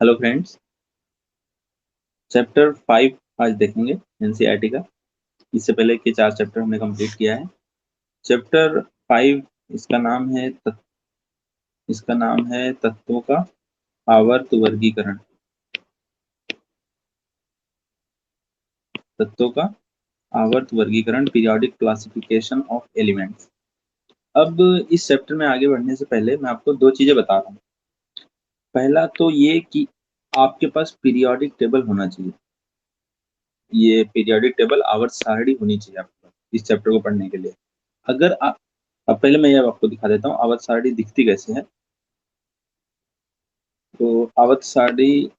Hello friends, chapter 5 आज देखेंगे NCERT का। इससे पहले के 4 चैप्टर हमने कंप्लीट किया है। चैप्टर 5 इसका नाम है तत्वों का आवर्त वर्गीकरण। तत्वों का आवर्त वर्गीकरण, पीरियोडिक क्लासिफिकेशन ऑफ एलिमेंट्स। अब इस चैप्टर में आगे बढ़ने से पहले मैं आपको 2 चीजें बता रहा हूँ। पहला तो ये कि आपके पास पीरियोडिक टेबल होना चाहिए। ये पीरियोडिक टेबल आवर्त सारणी होनी चाहिए आपके पास इस चैप्टर को पढ़ने के लिए। अगर आप अब पहले मैं ये आपको दिखा देता हूँ आवर्त सारणी दिखती कैसे है। तो आवर्त सारणी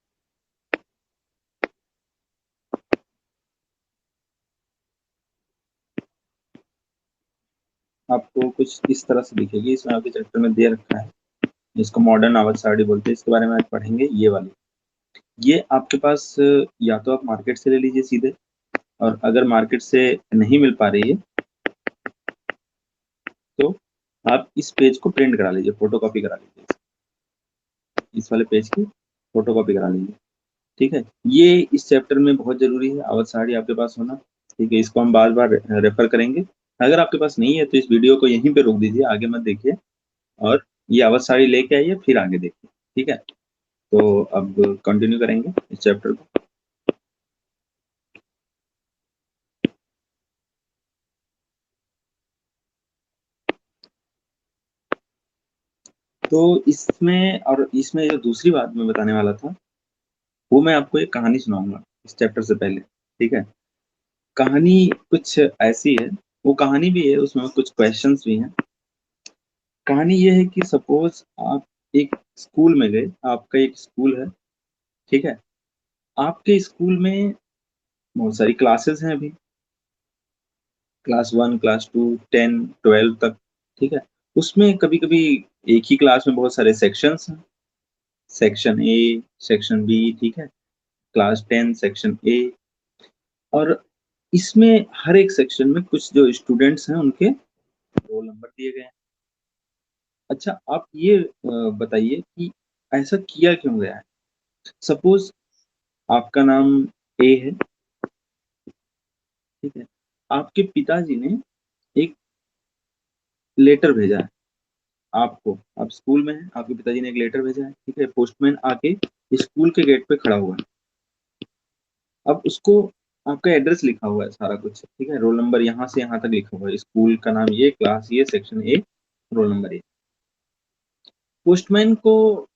आपको कुछ इस तरह से दिखेगी। इसमें आपके चैप्टर में दे रखा है, इसको मॉडर्न आवर्त सारणी बोलते हैं। इसके बारे में आज पढ़ेंगे। ये वाली, ये आपके पास या तो आप मार्केट से ले लीजिए सीधे, और अगर मार्केट से नहीं मिल पा रही है तो आप इस पेज को प्रिंट करा लीजिए, फोटोकॉपी करा लीजिए। इस वाले पेज की फोटोकॉपी करा लीजिए। ठीक है, ये इस चैप्टर में बहुत जरूरी है आवर्त सारणी आपके पास होना। ठीक है, इसको हम बार बार रेफर करेंगे। अगर आपके पास नहीं है तो इस वीडियो को यहीं पे रोक दीजिए, आगे मत देखिए, और ये आवर्त सारणी लेके आइए, फिर आगे देखिए। ठीक है, तो अब कंटिन्यू करेंगे इस चैप्टर को। तो इसमें जो दूसरी बात मैं बताने वाला था, वो मैं आपको एक कहानी सुनाऊंगा इस चैप्टर से पहले। ठीक है, कहानी कुछ ऐसी है, वो कहानी भी है, उसमें कुछ क्वेश्चंस भी हैं। कहानी ये है कि सपोज आप एक स्कूल में गए, आपका एक स्कूल है। ठीक है, आपके स्कूल में बहुत सारी क्लासेस हैं अभी, क्लास 1, क्लास 2, 10, 12 तक। ठीक है, उसमें कभी कभी एक ही क्लास में बहुत सारे सेक्शंस हैं। सेक्शन ए, सेक्शन बी, ठीक है, क्लास 10 सेक्शन ए। और इसमें हर एक सेक्शन में कुछ जो स्टूडेंट्स हैं उनके रोल नंबर दिए गए हैं। अच्छा, आप ये बताइए कि ऐसा किया क्यों गया है। सपोज आपका नाम ए है। ठीक है, आपके पिताजी ने एक लेटर भेजा है आपको। आप स्कूल में हैं, आपके पिताजी ने एक लेटर भेजा है। ठीक है, पोस्टमैन आके स्कूल के गेट पे खड़ा हुआ है। अब उसको आपका एड्रेस लिखा हुआ है सारा कुछ। ठीक है, रोल नंबर यहाँ से यहाँ तक लिखा हुआ है, स्कूल का नाम ये, क्लास ये, सेक्शन ए, रोल नंबर ये। पोस्टमैन को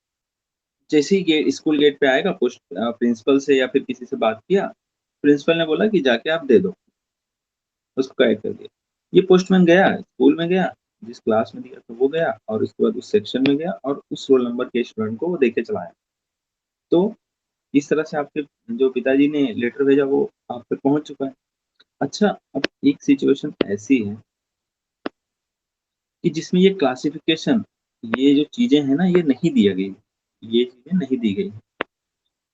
जैसे ही स्कूल गेट पे आएगा, प्रिंसिपल से या फिर किसी से बात किया, प्रिंसिपल ने बोला कि जाके आप दे दो, उसको गाइड कर दिया। ये पोस्टमैन गया स्कूल में, गया जिस क्लास में दिया था वो गया, और उसके बाद उस सेक्शन में गया और उस रोल नंबर के स्टूडेंट को वो देके चला आया। तो इस तरह से आपके जो पिताजी ने लेटर भेजा वो आप तक पहुंच चुका है। अच्छा, अब एक सिचुएशन ऐसी है कि जिसमें ये क्लासिफिकेशन, ये जो चीजें हैं ना, ये नहीं दिया गई, ये चीजें नहीं दी गई।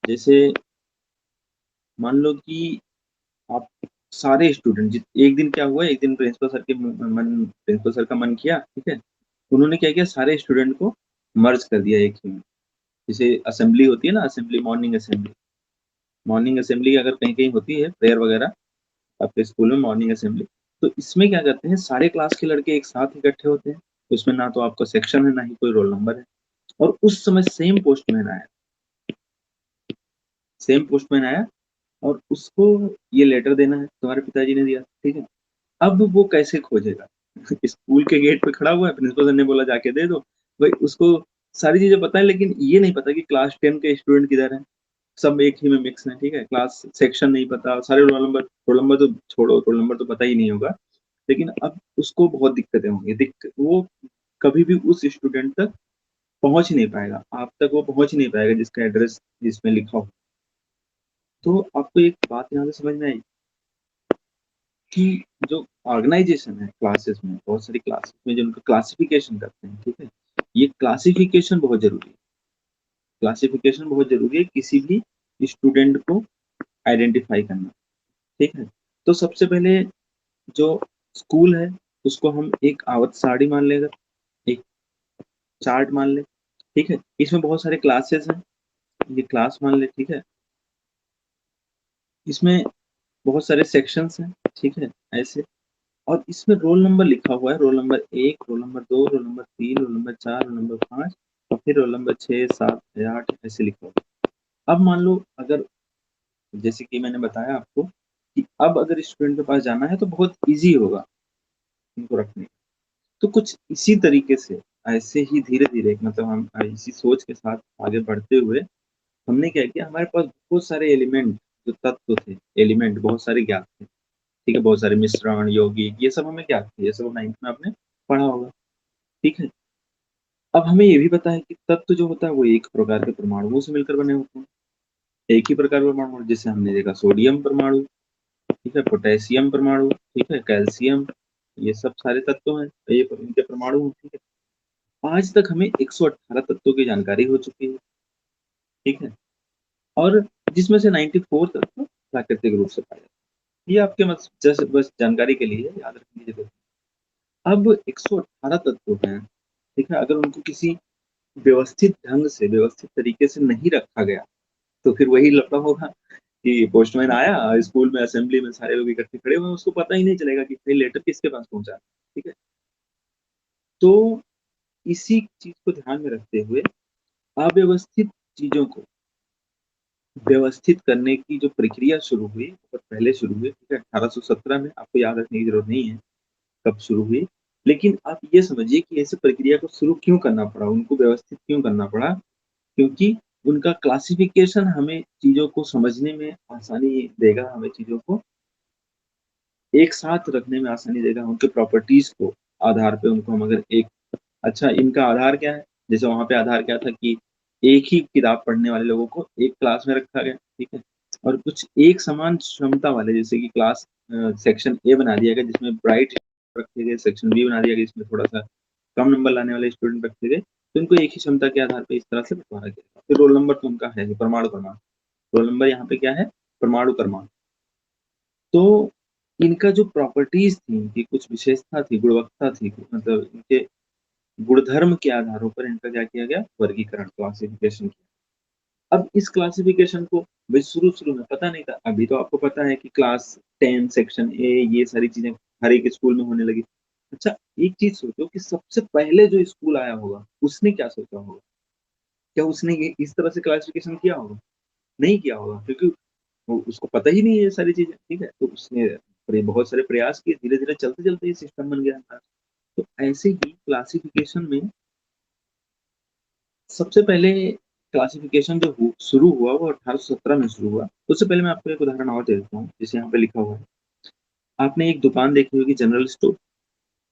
जैसे मान लो कि आप सारे स्टूडेंट, एक दिन क्या हुआ, एक दिन प्रिंसिपल सर का मन किया। ठीक है, उन्होंने क्या किया, सारे स्टूडेंट को मर्ज कर दिया एक ही में। जैसे असेंबली होती है ना, असेंबली, मॉर्निंग असेंबली अगर कहीं कहीं होती है, प्रेयर वगैरह आपके स्कूल में, मॉर्निंग असेंबली, तो इसमें क्या करते हैं, सारे क्लास के लड़के एक साथ इकट्ठे होते हैं। उसमें ना तो आपका सेक्शन है, ना ही कोई रोल नंबर है। और उस समय सेम पोस्टमैन आया और उसको ये लेटर देना है, तुम्हारे पिताजी ने दिया। ठीक है, अब वो कैसे खोजेगा? स्कूल के गेट पे खड़ा हुआ है, प्रिंसिपल सर ने बोला जाके दे दो। भाई उसको सारी चीजें पता है, लेकिन ये नहीं पता कि क्लास 10 के स्टूडेंट किधर है। सब एक ही में मिक्स है। ठीक है, क्लास सेक्शन नहीं पता, सारे रोल नंबर तो छोड़ो, रोल नंबर तो पता ही नहीं होगा। लेकिन अब उसको बहुत दिक्कतें होंगी, वो कभी भी उस स्टूडेंट तक पहुंच नहीं पाएगा, आप तक वो पहुंच नहीं पाएगा जिसका एड्रेस जिसमें लिखा हो। तो आपको एक बात यहाँ से समझ में आई कि जो ऑर्गेनाइजेशन है क्लासेस में, बहुत सारी क्लासेस में जो उनका क्लासिफिकेशन करते हैं। ठीक है, ये क्लासिफिकेशन बहुत जरूरी है। क्लासिफिकेशन बहुत जरूरी है किसी भी स्टूडेंट को आइडेंटिफाई करना। ठीक है, तो सबसे पहले जो स्कूल है उसको हम एक आवर्त सारणी मान लेगा, एक चार्ट मान ले। ठीक है, इसमें बहुत सारे क्लासेस हैं, ये क्लास मान लें, ठीक है? इसमें बहुत सारे सेक्शंस हैं, ठीक है? ऐसे और इसमें रोल नंबर लिखा हुआ है, roll number 1, roll number 2, roll number 3, roll number 4, roll number 5 और फिर रोल नंबर 6, 7 या 8 ऐसे लिखा हुआ है। अब मान लो अगर जैसे कि मैंने बताया आपको कि अब अगर स्टूडेंट के पास जाना है तो बहुत ईज़ी होगा इनको रखने। तो कुछ इसी तरीके से ऐसे ही धीरे-धीरे मतलब हम इसी सोच के साथ आगे बढ़ते हुए हमने क्या किया हमारे पास बहुत सारे एलिमेंट जो तत्व थे, एलिमेंट बहुत सारे ज्ञात थे, ठीक है? बहुत सारे मिश्रण, यौगिक ये सब हमें ज्ञात थे, ये सब 9th में आपने पढ़ा होगा, ठीक है? अब हमें ये भी पता है कि तत्व जो होता है वो एक प्रकार के परमाणुओं से मिलकर बने होते हैं। एक ही प्रकार का परमाणु जैसे हमने देखा सोडियम परमाणु, ठीक है? पोटेशियम परमाणु, ठीक है? कैल्शियम ये सब सारे तत्व हैं, ये इनके परमाणु हैं, ठीक है? आज तक हमें 118 तत्वों की जानकारी हो चुकी है, ठीक है? और जिसमें से 94 तत्व प्राकृतिक रूप से पाए जाते हैं। ये आपके जस्ट बस जानकारी के लिए याद रखने की ज़रूरत है। अब 118 तत्व हैं, ठीक है? अगर उनको किसी व्यवस्थित ढंग से, व्यवस्थित तरीके से नहीं रखा गया, तो फिर वही लफड़ा होगा कि पोस्टमैन आया, स्कूल में असेंबली में सारे लोग इकट्ठे खड़े हुए हैं, उसको पता ही नहीं चलेगा कि भाई लेटर किसके पास पहुँचा, ठीक है? तो इसी चीज़ को ध्यान में रखते हुए अव्यवस्थित चीज़ों को व्यवस्थित करने की जो प्रक्रिया शुरू हुई, बहुत पहले शुरू हुई, ठीक है? 1817 में आपको याद रखने की ज़रूरत नहीं है, कब शुरू हुई। लेकिन आप ये समझिए कि ऐसे प्रक्रिया को शुरू क्यों करना पड़ा, उनको व्यवस्थित क्यों करना पड़ा? क्योंकि उनका क्लासिफ़िकेशन हमें चीज़ों को समझने में आसानी देगा, हमें चीज़ों को एक साथ रखने में आसानी देगा, उनके प्रॉपर्टीज़ को आधार पे उनको हम अगर एक अच्छा इनका आधार क्या है? जैसे वहाँ पे आधार क्या था कि एक ही किताब पढ़ने वाले लोगों को एक क्लास में रखा गया, ठीक है? और कुछ एक समान क्षमता वाले जैसे कि क्लास सेक्शन ए बना दिया गया जिसमें ब्राइट रखे गए, सेक्शन बी बना दिया गया जिसमें थोड़ा-सा कम नंबर लाने वाले स्टूडेंट रखे गए। तो इनको एक ही क्षमता के आधार पे इस तरह से बँटवारा गया। फिर रोल नंबर तो उनका है ही, परमाणु क्रमांक। रोल नंबर यहाँ पे क्या है? परमाणु क्रमांक। तो इनका जो प्रॉपर्टीज़ थी, इनकी कुछ विशेषता थी, गुणवत्ता थी, मतलब इनके गुणधर्म के आधारों पर इनका क्या किया गया? वर्गीकरण, क्लासिफिकेशन किया। अब इस क्लासिफिकेशन को भई शुरू-शुरू में पता नहीं था, अभी तो आपको पता है कि क्लास 10 सेक्शन ए ये सारी चीज़ें हर एक स्कूल में होने लगी। अच्छा, एक चीज़ सोचो कि सबसे पहले जो स्कूल आया होगा, उसने क्या सोचा होगा? क्या उसने ये इस तरह से क्लासिफिकेशन किया होगा? नहीं किया होगा क्योंकि वो उसको पता ही नहीं है ये सारी चीज़ें, ठीक है? तो उसने बहुत सारे प्रयास किए, धीरे-धीरे चलते-चलते ये सिस्टम बन गया था। तो ऐसे ही क्लासिफिकेशन में सबसे पहले क्लासिफिकेशन जो शुरू हुआ वो 1817 में शुरू हुआ। उससे पहले मैं आपको एक उदाहरण और दे देता हूँ, जैसे यहाँ पे लिखा हुआ है। आपने एक दुकान देखी होगी जनरल स्टोर।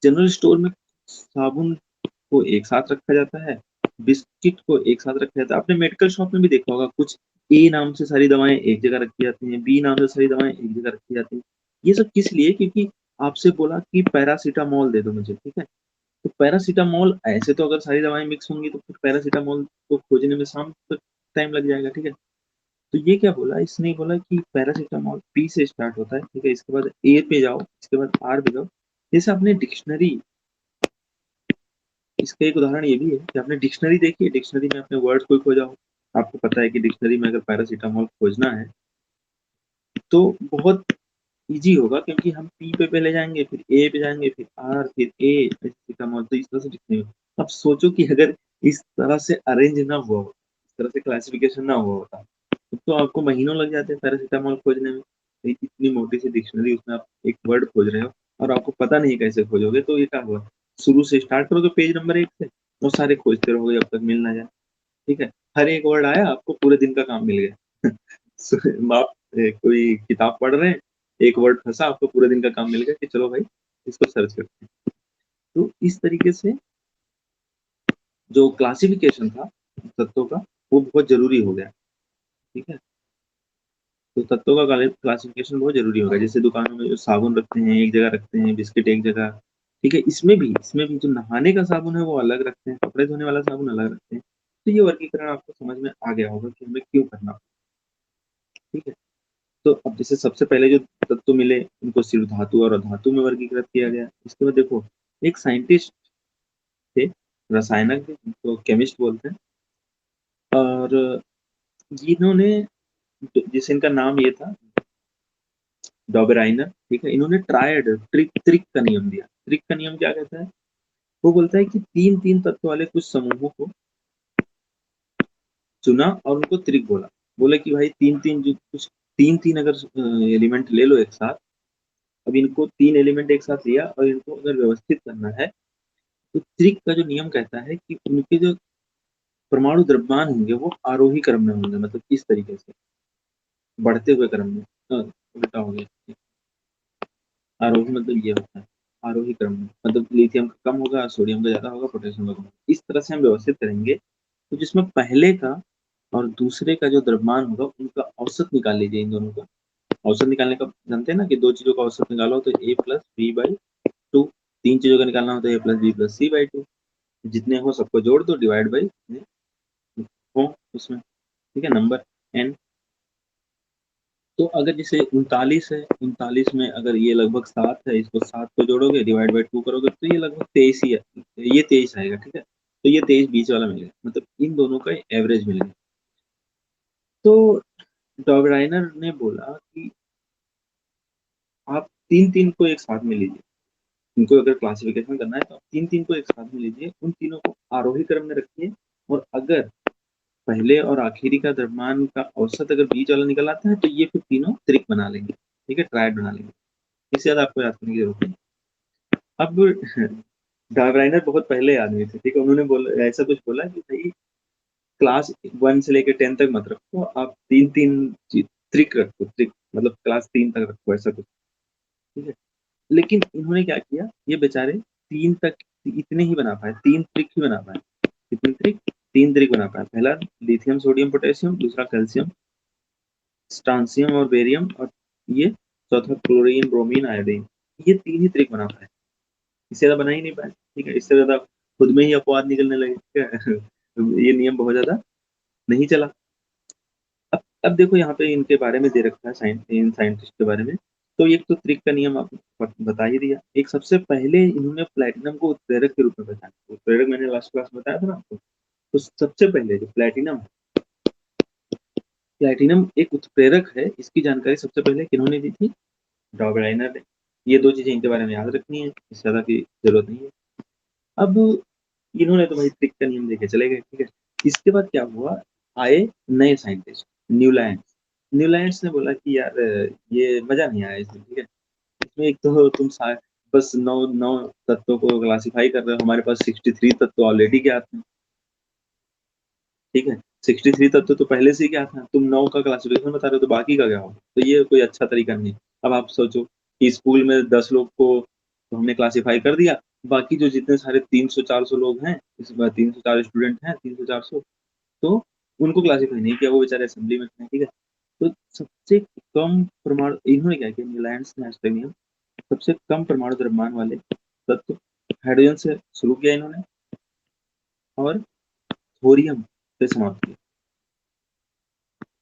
जनरल स्टोर में साबुन को एक साथ रखा जाता है, बिस्किट को एक साथ रखा जाता है। आपने मेडिकल शॉप में भी देखा होगा कुछ ए नाम से सारी दवाएँ एक जगह रखी जाती हैं, बी नाम से सारी दवाएँ एक जगह रखी जाती हैं। ये सब किस लिए? क्योंकि आपसे बोला कि पैरासिटामोल दे दो मुझे, ठीक है? तो पैरासिटामोल ऐसे तो अगर सारी दवाएँ मिक्स होंगी तो फिर पैरासिटामोल को खोजने में शाम तक टाइम लग जाएगा, ठीक है? तो ये क्या बोला इसने बोला कि पैरासिटामोल पी से स्टार्ट होता है, ठीक है? इसके बाद ए पे जाओ, इसके बाद आर पे जाओ। जैसे आपने डिक्शनरी इसका एक उदाहरण ये भी है कि आपने डिक्शनरी देखी है, डिक्शनरी में आपने वर्ड कोई खोजा हो, आपको पता है कि डिक्शनरी में अगर पैरासिटामोल खोजना है, तो बहुत ईज़ी होगा क्योंकि हम पी पे पहले जाएँगे, फिर ए पे जाएँगे, फिर आर, फिर ए, पैरासिटामोल तो इस तरह से डिक्शनरी में। अब सोचो कि अगर इस तरह से अरेंज ना हुआ हो, इस तरह से क्लासिफिकेशन ना हुआ होता, तो आपको महीनों लग जाते पैरासिटामोल खोजने में। इतनी मोटी सी डिक्शनरी उसमें आप एक वर्ड खोज रहे हो और आपको पता नहीं कैसे खोजोगे, तो ये क्या हुआ? शुरू से स्टार्ट करोगे पेज नंबर 1 से और सारे खोजते रहोगे जब तक मिल ना जाए, ठीक है? हर एक वर्ड आया आपको पूरे दिन का काम मिल गया। आप कोई किताब पढ़ रहे हैं, एक वर्ड फँसा आपको पूरे दिन का काम मिल गया कि चलो भाई इसको सर्च करते हैं। तो इस तरीके से जो क्लासिफिकेशन था तत्वों का, वो बहुत ज़रूरी हो गया, ठीक है? तो तत्वों का क्लासिफिकेशन बहुत ज़रूरी हो गया। जैसे दुकानों में जो साबुन रखते हैं, एक जगह रखते हैं, बिस्किट एक जगह, ठीक है? इसमें भी जो नहाने का साबुन है वो अलग रखते हैं, कपड़े धोने वाला साबुन अलग रखते हैं। तो ये वर्गीकरण आपको समझ में आ गया होगा कि हमें क्यों करना, ठीक है? तो अब जैसे सबसे पहले जो तत्व मिले, उनको शिव धातु और अधातु में वर्गीकृत किया गया। इसके बाद देखो, एक साइंटिस्ट थे, रसायनज्ञ जिनको केमिस्ट बोलते हैं और जिन्होंने जिसे इनका नाम ये था डॉबराइनर, ठीक है, इन्होंने ट्रायड त्रिक का नियम दिया। त्रिक का नियम क्या कहता है? वो बोलता है कि 3-3 तत्व वाले कुछ समूहों को चुना और उनको त्रिक बोला। बोला कि भाई 3-3 जो कुछ 3-3 अगर एलिमेंट ले लो एक साथ, अब इनको 3 एलिमेंट एक साथ लिया और इनको अगर व्यवस्थित करना है, तो त्रिक का जो नियम कहता है कि उनके जो परमाणु द्रव्यमान होंगे वो आरोही क्रम में होंगे, मतलब इस तरीके से, बढ़ते हुए क्रम में। उल्टा हो गया। आरोही मतलब ये होता है, आरोही क्रम में, मतलब लिथियम का कम होगा, सोडियम का ज़्यादा होगा, पोटेशियम का कम होगा। इस तरह से हम व्यवस्थित करेंगे, तो जिसमें पहले का और दूसरे का जो द्रव्यमान होगा, उनका औसत निकाल लीजिए इन दोनों का। औसत निकालने का जानते हैं ना कि 2 चीज़ों का औसत निकालो तो A प्लस B/2, 3 चीज़ों का निकालना हो तो A plus B plus C/2। जितने हो सबको जोड़ दो, डिवाइड बाई जितने हो उसमें, ठीक है, नंबर n। तो अगर जैसे 39 है, 39 में अगर ये लगभग 7 है, इसको 7 को जोड़ोगे, डिवाइड बाई 2 करोगे तो ये लगभग 23 ही है, ये 23 आएगा, ठीक है। तो ये 23 बीच वाला मिल गया, मतलब इन दोनों का एवरेज मिल गया। तो डॉबराइनर ने बोला कि आप 3-3 को एक साथ में लीजिए, इनको अगर क्लासिफिकेशन करना है तो आप 3-3 को एक साथ में लीजिए, उन तीनों को आरोही क्रम में रखिए, और अगर पहले और आखिरी का द्रव्यमान का औसत अगर बीच वाला निकल आता है तो ये फिर तीनों त्रिक बना लेंगे, ठीक है, ट्रायड बना लेंगे। इससे ज़्यादा आपको याद करने की जरूरत नहीं। अब डॉबराइनर बहुत पहले आदमी थे, ठीक है, उन्होंने बोला ऐसा कुछ बोला कि भाई क्लास 1 से लेकर 10 तक मत रखो, आप 3-3 त्रिक रखो, त्रिक मतलब क्लास 3 तक रखो, ऐसा कुछ, ठीक है। लेकिन इन्होंने क्या किया, ये बेचारे 3 तक इतने ही बना पाए, 3 त्रिक ही बना पाए। कितने त्रिक? 3 त्रिक बना पाए। पहला लिथियम सोडियम पोटेशियम, दूसरा कैल्शियम स्ट्रांसियम और बेरियम, और ये चौथा क्लोरीन ब्रोमीन आयोडीन। ये 3 ही त्रिक बना पाए, इससे ज़्यादा बना ही नहीं पाए, ठीक है। इससे ज़्यादा खुद में ही अपवाद निकलने लगे, ठीक है। ये नियम बहुत ज़्यादा नहीं चला। अब देखो यहाँ पे इनके बारे में दे रखा है, इन साइंटिस्ट के बारे में। तो एक तो त्रिक का नियम आपको बता ही दिया। एक सबसे पहले इन्होंने प्लैटिनम को उत्प्रेरक के रूप में पहचाना। उत्प्रेरक मैंने लास्ट क्लास में बताया था ना आपको। तो सबसे पहले जो प्लैटिनम, प्लैटिनम एक उत्प्रेरक है, इसकी जानकारी सबसे पहले किन्होंने दी थी? डॉबराइनर ने। ये 2 चीज़ें इनके बारे में याद रखनी है, इससे ज़्यादा की ज़रूरत नहीं है। अब इन्होंने तो भाई त्रिक का नियम देके चले गए, ठीक है। इसके बाद क्या हुआ, आए नए साइंटिस्ट, न्यूलैंड्स। न्यूलैंड्स ने बोला कि यार ये मज़ा नहीं आया इसमें, ठीक है। इसमें एक तो तुम बस 9 तत्वों को क्लासिफाई कर रहे हो, हमारे पास 63 तत्व ऑलरेडी ज्ञात हैं, ठीक है। 63 तत्व तो पहले से ही ज्ञात हैं, तुम 9 का क्लासिफिकेशन बता रहे हो, तो बाकी का क्या होगा? तो ये कोई अच्छा तरीका नहीं है। अब आप सोचो कि स्कूल में 10 लोग को तो हमने क्लासिफाई कर दिया, बाकी जो जितने सारे 300-400 लोग हैं, इस बार 304 स्टूडेंट हैं, 300-400, तो उनको क्लासिफाई नहीं किया, वो बेचारे असेंबली में थे, ठीक है। तो सबसे कम परमाणु इन्होंने क्या किया, न्यूलैंड्स ने ऑस्ट्रेलिया, सबसे कम परमाणु द्रव्यमान वाले तत्व हाइड्रोजन से शुरू किया इन्होंने, और थोरियम से समाप्त किया।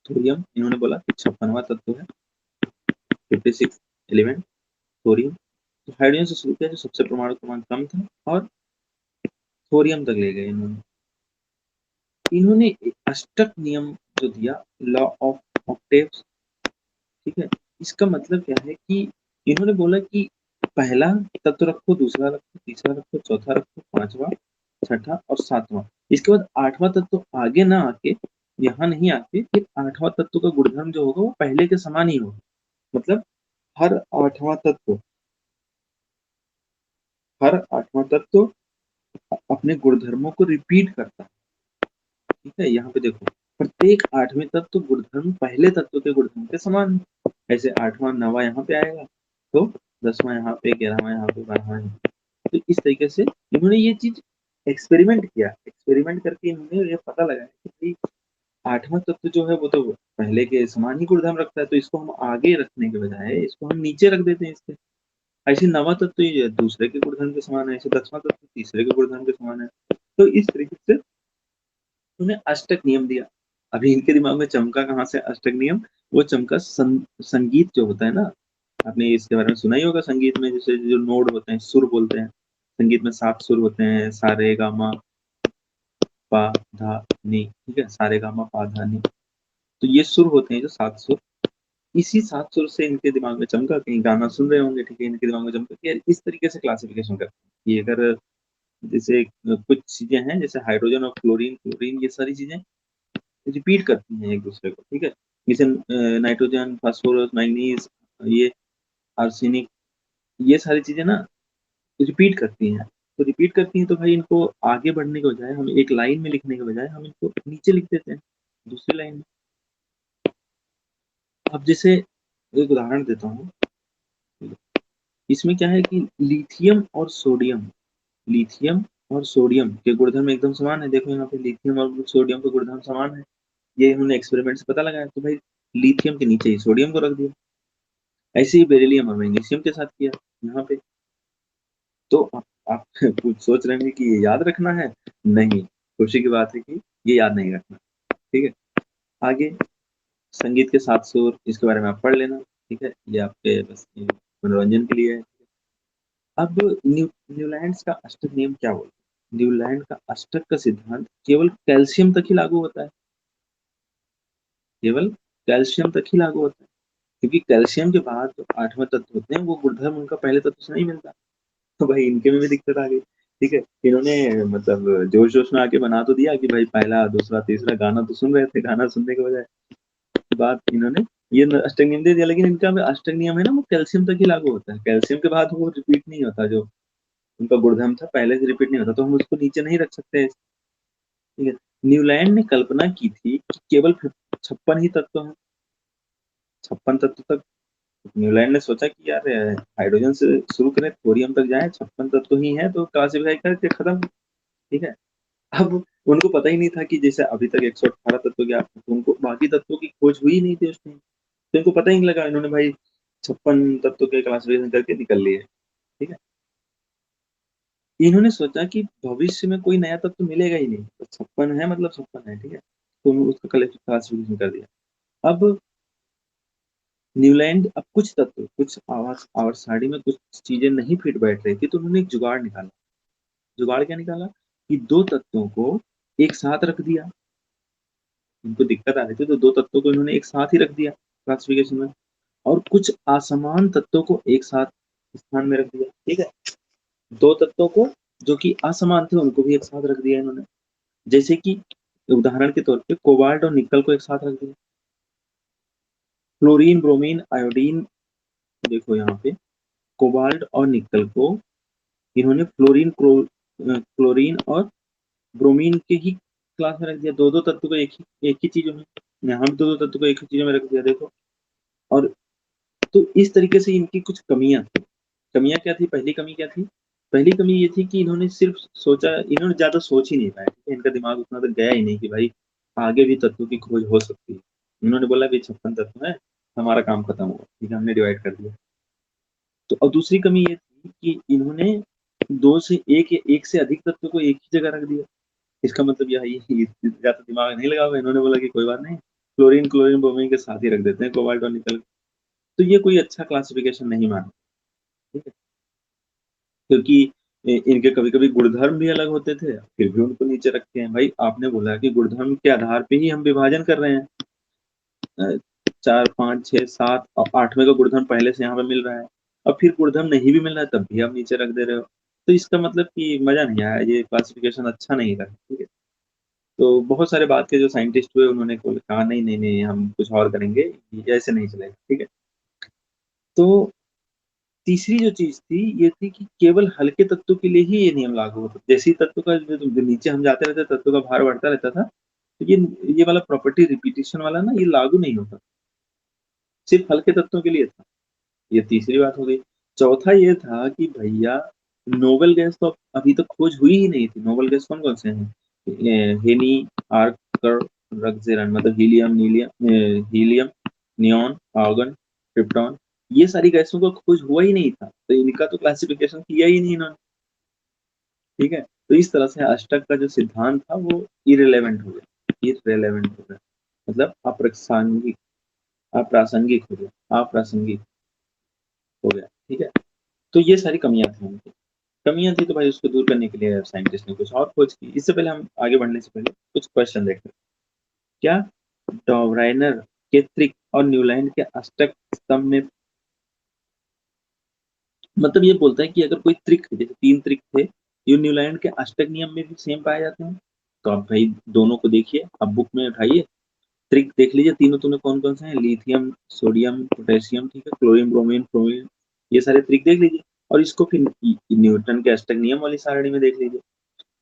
थोरियम इन्होंने बोला कि 56वां तत्व है, 56 एलिमेंट थोरियम। तो हाइड्रोजन से शुरू किया जो सबसे परमाणु क्रमांक कम था, और थोरियम तक ले गए इन्होंने। इन्होंने एक अष्टक नियम जो दिया, लॉ ऑफ ऑक्टेव्स, ठीक है। इसका मतलब क्या है कि इन्होंने बोला कि पहला तत्व रखो, दूसरा रखो, तीसरा रखो, चौथा रखो, 5वां, छठा और 7वां। इसके बाद 8वां तत्व आगे ना आके, यहाँ नहीं आके, फिर 8वां तत्व का गुणधर्म जो होगा वो पहले के समान ही होगा। मतलब हर 8वां तत्व, हर 8वां तत्व अपने गुणधर्मों को रिपीट करता है, ठीक है। यहाँ पे देखो, प्रत्येक 8वें तत्व गुणधर्म पहले तत्व के गुणधर्म के समान है। ऐसे 8वां 9वां यहाँ पे आएगा, तो 10वां यहाँ पे, 11वां यहाँ पे, 12वां यहाँ पे। तो इस तरीके से इन्होंने ये चीज एक्सपेरिमेंट किया। एक्सपेरिमेंट करके इन्होंने ये पता लगाया कि भाई 8वां तत्व जो है वो तो पहले के समान ही गुणधर्म रखता है, तो इसको हम आगे रखने के बजाय इसको हम नीचे रख देते हैं इसके। ऐसे 9वां तत्व ये दूसरे के गुणधर्म के समान है, ऐसे 10वां तत्व तीसरे के गुणधर्म के समान है। तो इस तरीके से उन्हें अष्टक नियम दिया। अभी इनके दिमाग में चमका कहाँ से अष्टक नियम? वो चमका संगीत जो होता है ना, आपने इसके बारे में सुना ही होगा। संगीत में जैसे जो नोड होते हैं, सुर बोलते हैं, संगीत में 7 सुर होते हैं, सा रे गा मा पा धा नी, ठीक है, सा रे गा मा पा धा नी। तो ये सुर होते हैं जो 7 सुर, इसी 7 सुर से इनके दिमाग में चमका, कहीं गाना सुन रहे होंगे, ठीक है, इनके दिमाग में चमका कि यार इस तरीके से क्लासिफिकेशन करते हैं कि अगर जैसे कुछ चीज़ें हैं जैसे हाइड्रोजन और फ्लोरीन, क्लोरीन ये सारी चीज़ें रिपीट करती हैं एक-दूसरे को, ठीक है? जैसे नाइट्रोजन, फास्फोरस, मैंगनीज़, ये आर्सेनिक, ये सारी चीज़ें ना रिपीट करती हैं। तो रिपीट करती हैं तो भाई इनको आगे बढ़ने के बजाय हम एक लाइन में लिखने के बजाय हम इनको नीचे लिख देते हैं, दूसरी लाइन में। अब जैसे एक उदाहरण देता हूँ, इसमें क्या है कि लिथियम और सोडियम के गुणधर्म एकदम समान है। देखो यहाँ पे लिथियम और सोडियम के गुणधर्म समान है। ये इन्होंने एक्सपेरिमेंट से पता लगाया, तो भाई लिथियम के नीचे ही सोडियम को रख दिया। ऐसे ही बेरिलियम और मैग्नीशियम के साथ किया यहाँ पे। तो आप कुछ सोच रहे हैं कि ये याद रखना है? नहीं, खुशी की बात है कि ये याद नहीं रखना, ठीक है? आगे संगीत के 7 सुर, इसके बारे में आप पढ़ लेना, ठीक है? ये आपके बस ये मनोरंजन के लिए है। अब न्यूलैंड्स का अष्टक नियम क्या बोलता है? न्यूलैंड का अष्टक का सिद्धांत केवल कैल्शियम तक ही लागू होता है, केवल कैल्शियम तक ही लागू होता है। क्योंकि कैल्शियम के बाद जो 8वाँ तत्व होते हैं, वो गुणधर्म उनका पहले तत्व से नहीं मिलता। तो भाई इनके में भी दिक्कत आ गई, ठीक है? इन्होंने मतलब जोश-जोश में आके बना तो दिया कि भाई पहला, दूसरा, तीसरा गाना तो सुन रहे थे, गाना सुनने के बजाय बाद इन्होंने ये अष्टक नियम दे दिया, लेकिन इनका अष्टक नियम है ना वो कैल्शियम तक ही लागू होता है। कैल्शियम के बाद वो रिपीट नहीं होता, जो उनका गुणधर्म था पहले से रिपीट नहीं होता, तो हम उसको नीचे नहीं रख सकते, ठीक है? न्यूलैंड ने कल्पना की थी कि केवल 56 ही तत्व हैं, 56 तत्व तक। न्यूलैंड ने सोचा कि यार हाइड्रोजन से शुरू करें, थोरियम तक जाएँ, 56 तत्व ही हैं तो क्लासिफाई करके खत्म, ठीक है? अब उनको पता ही नहीं था कि जैसे अभी तक 118 तत्व ज्ञात हैं, तो उनको बाकी तत्वों की खोज हुई ही नहीं थी उस टाइम। तो इनको पता ही नहीं लगा, इन्होंने भाई 56 तत्वों के क्लासिफिकेशन करके निकल लिए, ठीक है? इन्होंने सोचा कि भविष्य में कोई नया तत्व मिलेगा ही नहीं, तो 56 है मतलब 56 है, ठीक है? तो उसका क्लासिफिकेशन कर दिया। अब न्यूलैंड अब कुछ तत्व, कुछ आवर्त सारणी में कुछ चीज़ें नहीं फिट बैठ रही थी, तो उन्होंने एक जुगाड़ निकाला। जुगाड़ क्या निकाला कि 2 तत्वों को एक साथ रख दिया। उनको दिक्कत आ रही थी, तो 2 तत्वों को इन्होंने एक साथ ही रख दिया क्लासिफिकेशन में, और कुछ असमान तत्वों को एक साथ स्थान में रख दिया, ठीक है? 2 तत्वों को जो कि असमान थे, उनको भी एक साथ रख दिया इन्होंने। जैसे कि उदाहरण के तौर पे कोबाल्ट और निकल को एक साथ रख दिया। फ्लोरीन, ब्रोमीन, आयोडीन, देखो यहाँ पे कोबाल्ट और निकल को इन्होंने क्लोरीन और ब्रोमीन के ही क्लास में रख दिया। 2-2 तत्व को एक ही चीज़ों में, यहाँ भी 2-2 तत्व को एक ही चीज़ों में रख दिया, देखो। और तो इस तरीके से इनकी कुछ कमियाँ थी। कमियाँ क्या थी? पहली कमी क्या थी? पहली कमी ये थी कि इन्होंने सिर्फ़ सोचा, इन्होंने ज़्यादा सोच ही नहीं पाए, ठीक है? इनका दिमाग उतना तक गया ही नहीं कि भाई आगे भी तत्वों की खोज हो सकती है। उन्होंने बोला कि 56 तत्व हैं, हमारा काम खत्म हुआ, ठीक है? हमने डिवाइड कर दिया। तो और दूसरी कमी ये थी कि इन्होंने 2 से 1 या 1 से अधिक तत्वों को एक ही जगह रख दिया। इसका मतलब यही है कि ज़्यादा दिमाग नहीं लगा हुआ, इन्होंने बोला कि कोई बात नहीं, क्लोरीन, क्लोरीन, ब्रोमीन के साथ ही रख देते हैं, कोबाल्ट और निकल। तो ये कोई अच्छा क्लासिफिकेशन नहीं माना, ठीक है? क्योंकि इनके कभी-कभी गुणधर्म भी अलग होते थे, फिर भी उनको नीचे रखते हैं। भाई आपने बोला कि गुणधर्म के आधार पे ही हम विभाजन कर रहे हैं। अ, 4, 5, 6, 7 और 8वें का गुणधर्म पहले से यहाँ पे मिल रहा है। अब फिर गुणधर्म नहीं भी मिल रहा है तब भी आप नीचे रख दे रहे हो। तो इसका मतलब कि मज़ा नहीं आया, ये क्लासिफिकेशन अच्छा नहीं लगा, ठीक है? तो बहुत सारे बाद के जो साइंटिस्ट हुए उन्होंने कहा नहीं, नहीं, नहीं हम कुछ और करेंगे, ये ऐसे नहीं चलेगा, ठीक है? तो तीसरी जो चीज़ थी, ये थी कि केवल हल्के तत्वों के लिए ही ये नियम लागू होता है। जैसे ही तत्व का जो नीचे हम जाते रहते, तत्व का भार बढ़ता रहता था, तो ये वाला प्रॉपर्टी रिपीटिशन वाला ना ये लागू नहीं होता, सिर्फ़ हल्के तत्वों के लिए था। ये तीसरी बात हो गई। चौथा ये था कि भैया नोबेल गैस तो अभी तक खोज हुई ही नहीं थी। नोबेल गैस कौन-कौन से हैं? हेनी, आर्कर, रक्सेरन, मतलब हीलियम, नियॉन, आर्गन, क्रिप्टॉन, ये सारी गैसों का खोज हुआ ही नहीं था। तो इनका तो क्लासिफिकेशन किया ही नहीं इन्होंने, ठीक है? तो इस तरह से अष्टक का जो सिद्धांत था वो इर्रेलेवेंट हो गया, इर्रेलेवेंट हो गया। मतलब अप्रासंगिक हो गया, अप्रासंगिक हो गया, ठीक है? तो ये सारी कमियाँ थी उनकी। कमियाँ थी तो भाई उसको दूर करने के लिए साइंटिस्ट ने कुछ और खोज की। इससे पहले हम आगे बढ़ने से पहले कुछ क्वेश्चन देखते हैं। क्या डॉबराइनर के त्रिक और न्यूलैंड के अष्टक स्तंभ में, मतलब ये बोलता है कि अगर कोई त्रिक, जैसे 3 त्रिक थे, ये न्यूलैंड के अष्टक नियम में भी सेम पाए जाते हैं। तो आप भाई दोनों को देखिए, आप बुक में उठाइए, त्रिक देख लीजिए तीनों कौन-कौन से हैं, लिथियम, सोडियम, पोटेशियम, ठीक है, क्लोरीन, ब्रोमीन, फ्रोमीन, ये सारे त्रिक देख लीजिए और इसको फिर न्यूटन के अष्टक नियम वाली सारणी में देख लीजिए।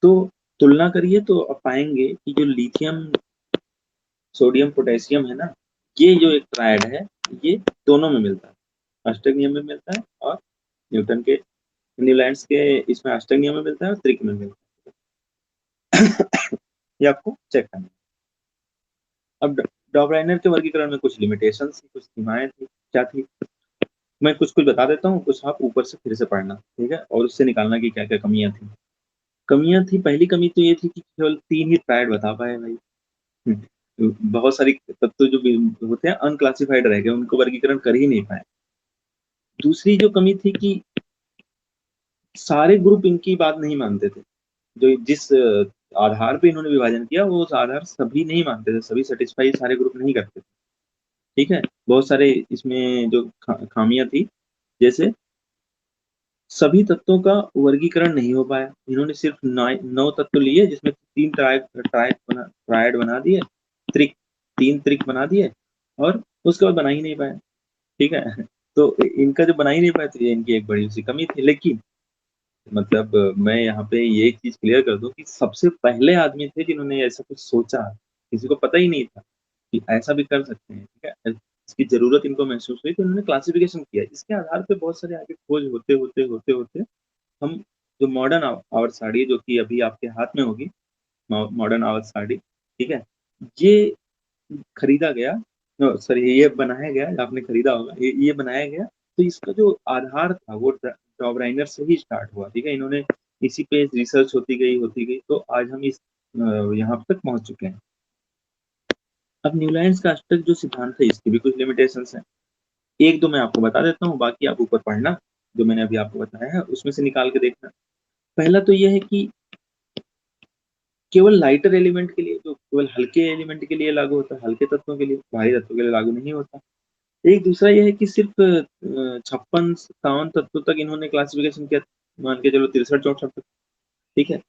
तो तुलना करिए तो आप पाएँगे कि जो लिथियम, सोडियम, पोटेशियम है ना, ये जो एक ट्रायड है, ये दोनों में मिलता है। अष्टक नियम में मिलता है और न्यूटन के, न्यूलैंड्स के इसमें अष्टक नियम में मिलता है और त्रिक में मिलता है। ये आपको चेक करना है। अब डॉबराइनर के वर्गीकरण में कुछ लिमिटेशंस थी, कुछ सीमाएँ थी, क्या थी? मैं कुछ-कुछ बता देता हूँ, कुछ आप ऊपर से फिर से पढ़ना, ठीक है? और उससे निकालना कि क्या-क्या कमियाँ थी। कमियाँ थी, पहली कमी तो ये थी कि केवल 3 ही ट्रायड बता पाए भाई। बहुत सारी तत्व जो भी होते हैं अनक्लासिफाइड रह गए, उनको वर्गीकरण कर ही नहीं पाए। दूसरी जो कमी थी कि सारे ग्रुप इनकी बात नहीं मानते थे। जो जिस आधार पे इन्होंने विभाजन किया, वो उस आधार सभी नहीं मानते थे, सभी सैटिस्फाई सारे ग्रुप नहीं करते थे, ठीक है? बहुत सारे इसमें जो खामियाँ थी, जैसे सभी तत्वों का वर्गीकरण नहीं हो पाया। इन्होंने सिर्फ 9 तत्व लिए, जिसमें 3 ट्रायड बना दिए, त्रिक 3 त्रिक बना दिए और उसके बाद बना ही नहीं पाए, ठीक है? तो इनका जो बना ही नहीं पाए, तो ये इनकी एक बड़ी-सी कमी थी। लेकिन मतलब मैं यहाँ पे ये एक चीज़ क्लियर कर दूँ कि सबसे पहले आदमी थे जिन्होंने ऐसा कुछ सोचा, किसी को पता ही नहीं था कि ऐसा भी कर सकते हैं, ठीक है? इसकी ज़रूरत इनको महसूस हुई तो इन्होंने क्लासिफ़िकेशन किया। इसके आधार पे बहुत सारे आगे खोज होते हम जो मॉडर्न आवर्त साड़ी है, जो कि अभी आपके हाथ में होगी, मॉडर्न आवर्त साड़ी, ठीक है? ये खरीदा गया, सॉरी, ये बनाया गया, आपने खरीदा होगा, ये बनाया गया, तो इसका जो आधार था वो डॉबराइनर से ही स्टार्ट हुआ, ठीक है? इन्होंने इसी पे रिसर्च होती गई, तो आज हम इस यहाँ तक पहुँच चुके हैं। अब न्यूलाइन्स का अष्टक जो सिद्धांत है, इसकी भी कुछ लिमिटेशंस हैं। 1-2 मैं आपको बता देता हूँ, बाकी आप ऊपर पढ़ना, जो मैंने अभी आपको बताया है, उसमें से निकाल के देखना। पहला तो ये है कि केवल लाइटर एलिमेंट के लिए, जो केवल हल्के एलिमेंट के लिए लागू होता है, हल्के तत्वों के लिए, भारी तत्वों के लिए लागू नहीं होता। एक दूसरा ये है कि सिर्फ़ 56-57 तत्वों तक इन्होंने क्लासिफ़िकेशन किया, मान के चलो 63-64 तक, ठीक है?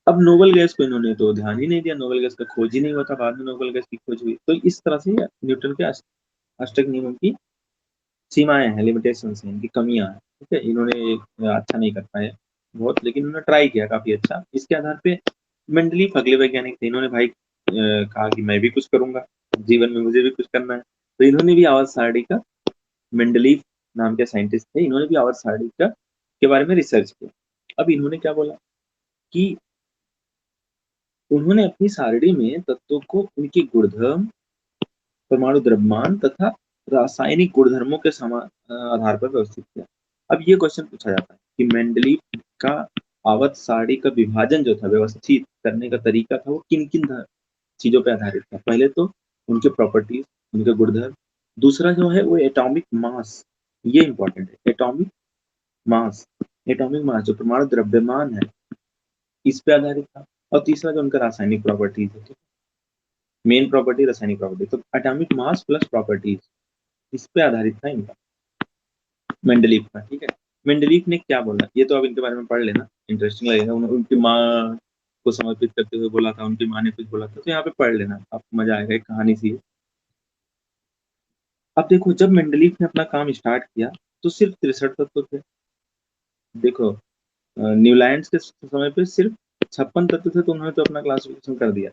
अब नोबल गैस को इन्होंने तो ध्यान ही नहीं दिया, नोबल गैस का खोज ही नहीं हुआ था, बाद में नोबल गैस की खोज हुई। तो इस तरह से न्यूटन के अष्टक नियमों की सीमाएँ हैं, लिमिटेशंस हैं, इनकी कमियाँ हैं, ठीक है? इन्होंने अच्छा नहीं कर पाए बहुत, लेकिन उन्होंने ट्राई किया काफ़ी अच्छा। इसके आधार पे मेंडलीफ अगले वैज्ञानिक थे, इन्होंने भाई कहा कि मैं भी कुछ करूँगा, जीवन में मुझे भी कुछ करना है। तो इन्होंने भी आवर्त सारणी का, मेंडलीफ नाम के साइंटिस्ट थे, इन्होंने भी आवर्त सारणी का के बारे में रिसर्च किया। अब इन्होंने क्या बोला कि उन्होंने अपनी सारणी में तत्वों को उनके गुणधर्म, परमाणु द्रव्यमान तथा रासायनिक गुणधर्मों के आधार पर व्यवस्थित किया। अब ये क्वेश्चन पूछा जाता है कि मेंडलीव का आवर्त सारणी का विभाजन जो था, व्यवस्थित करने का तरीका था, वो किन-किन चीज़ों पे आधारित था? पहले तो उनके प्रॉपर्टीज़, उनके गुणधर्म, दूसरा जो है वो एटॉमिक मास, ये इम्पोर्टेंट है, मास एटॉमिक मास जो परमाणु द्रव्यमान है, इस पे आधारित था और तीसरा जो उनका रासायनिक प्रॉपर्टीज़ है, ठीक है? मेन प्रॉपर्टी रासायनिक प्रॉपर्टी, तो एटॉमिक मास प्लस प्रॉपर्टीज़, इस पे आधारित था इनका, मेंडलीव का, ठीक है? मेंडलीव ने क्या बोला, ये तो आप इनके बारे में पढ़ लेना, इंटरेस्टिंग लगेगा। उनकी माँ को समर्पित करते हुए बोला था, उनकी माँ ने कुछ बोला था, तो यहाँ पे पढ़ लेना, आपको मज़ा आएगा, एक कहानी सी है। अब देखो, जब मेंडलीव ने अपना काम स्टार्ट किया, तो सिर्फ 63 तत्व थे। देखो, न्यूलैंड्स के समय पे सिर्फ 56 तत्व थे, तो उन्होंने तो अपना क्लासिफिकेशन कर दिया,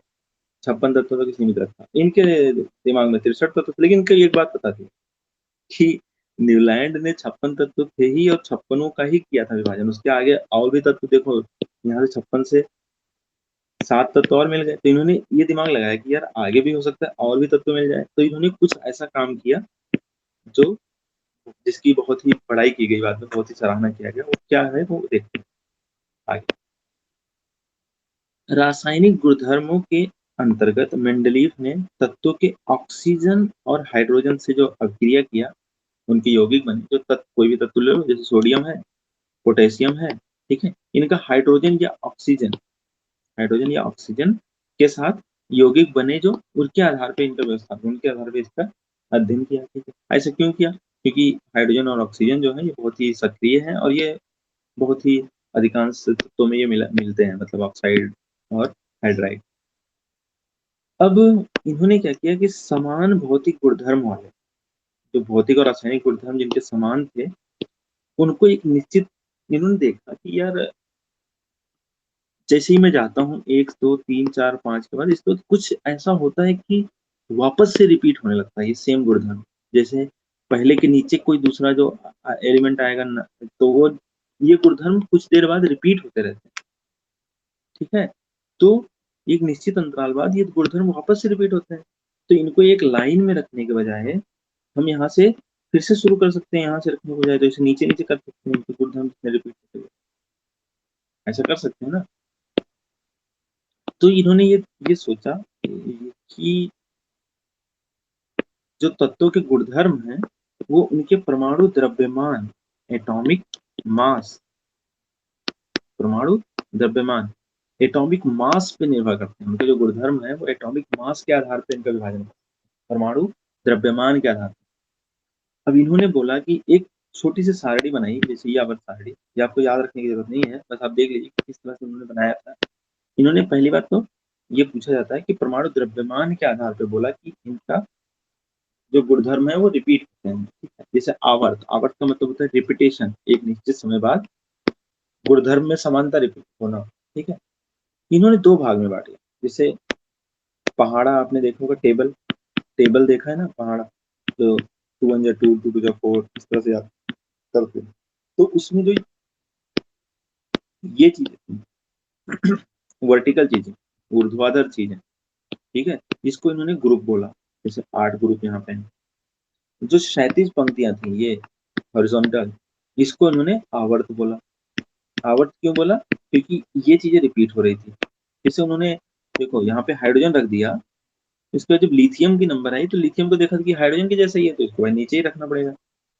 56 तत्वों तक ही सीमित रखा। इनके दिमाग में 63 तत्व थे, लेकिन इनको एक बात पता थी कि न्यूलैंड ने 56 तत्व थे ही और 56 का ही किया था विभाजन। उसके आगे और भी तत्व देखो, यहाँ से 56 से 7 तत्व और मिल गए। तो इन्होंने ये दिमाग लगाया कि यार आगे भी हो सकता है और भी तत्व मिल जाए। तो इन्होंने कुछ ऐसा काम किया जो, जिसकी बहुत ही बड़ाई की गई, बाद में बहुत ही सराहना किया गया। वो क्या है वो देखते हैं आगे। रासायनिक गुणधर्मों के अंतर्गत मेंडलीव ने तत्वों के ऑक्सीजन और हाइड्रोजन से जो अभिक्रिया किया, उनके यौगिक बने। जो तत्व, कोई भी तत्व ले लो, जैसे सोडियम है, पोटेशियम है, ठीक है? इनका हाइड्रोजन या ऑक्सीजन के साथ यौगिक बने जो उनके आधार पे इनका व्यवस्थापन, उनके आधार पे इसका अध्ययन किया, ठीक है। ऐसा क्यों किया? क्योंकि हाइड्रोजन और ऑक्सीजन जो है ये बहुत ही सक्रिय है और ये बहुत ही अधिकांश तत्वों में ये मिलते हैं, मतलब ऑक्साइड और हाइड्राइड। अब इन्होंने क्या किया कि समान भौतिक गुणधर्म वाले, जो भौतिक और रासायनिक गुणधर्म जिनके समान थे, उनको एक निश्चित, इन्होंने देखा कि यार जैसे ही मैं जाता हूँ 1, 2, 3, 4, 5 के बाद इसके बाद कुछ ऐसा होता है कि वापस से रिपीट होने लगता है ये सेम गुणधर्म। जैसे पहले के नीचे कोई दूसरा जो एलिमेंट आएगा न, तो वो ये गुणधर्म कुछ देर बाद रिपीट होते रहते हैं, ठीक है? तो एक निश्चित अंतराल बाद ये गुणधर्म वापस से रिपीट होते हैं। तो इनको एक लाइन में रखने के बजाय हम यहाँ से फिर से शुरू कर सकते हैं, यहाँ से रखने के बजाय तो इसे नीचे-नीचे कर सकते हैं, इनके गुणधर्म जितने रिपीट होते हुए। ऐसा कर सकते हैं ना? तो इन्होंने ये सोचा कि जो तत्वों के गुणधर्म हैं, वो उनके परमाणु द्रव्यमान, एटॉमिक मास, परमाणु द्रव्यमान, एटॉमिक मास पे निर्भर करते हैं। उनके जो गुणधर्म है वो एटॉमिक मास के आधार पे इनका विभाजन करते हैं, परमाणु द्रव्यमान के आधार पे। अब इन्होंने बोला कि एक छोटी सी सारणी बनाई, जैसे ये आवर्त सारणी, ये आपको याद रखने की जरूरत नहीं है, बस आप देख लीजिए कि किस तरह से उन्होंने बनाया था। इन्होंने पहली बात तो ये पूछा जाता है कि परमाणु द्रव्यमान के आधार पे बोला कि इनका जो गुणधर्म है वो रिपीट होते हैं, ठीक है? जैसे आवर्त, आवर्त का मतलब होता है रिपीटेशन, एक निश्चित समय बाद गुणधर्म में समानता रिपीट होना, ठीक है? इन्होंने 2 भाग में बाँटे। जैसे पहाड़ा आपने देखा होगा, टेबल, टेबल देखा है ना पहाड़ा, तो 2 1 जा 2, 2 2 जा 4, इस तरह से आप करते हैं। तो उसमें जो ये चीज़ें थी वर्टिकल चीज़ें, ऊर्ध्वाधर चीज़ें, ठीक है? इसको इन्होंने ग्रुप बोला, जैसे 8 ग्रुप यहाँ पे हैं। जो क्षैतिज पंक्तियाँ थी ये हॉरिज़ॉन्टल, इसको इन्होंने आवर्त बोला। आवर्त क्यों बोला? क्योंकि ये चीज़ें रिपीट हो रही थी। जैसे उन्होंने देखो यहाँ पे हाइड्रोजन रख दिया, इसके बाद जब लिथियम की नंबर आई तो लिथियम को देखा कि हाइड्रोजन के जैसा ही है तो इसको भाई नीचे ही रखना पड़ेगा।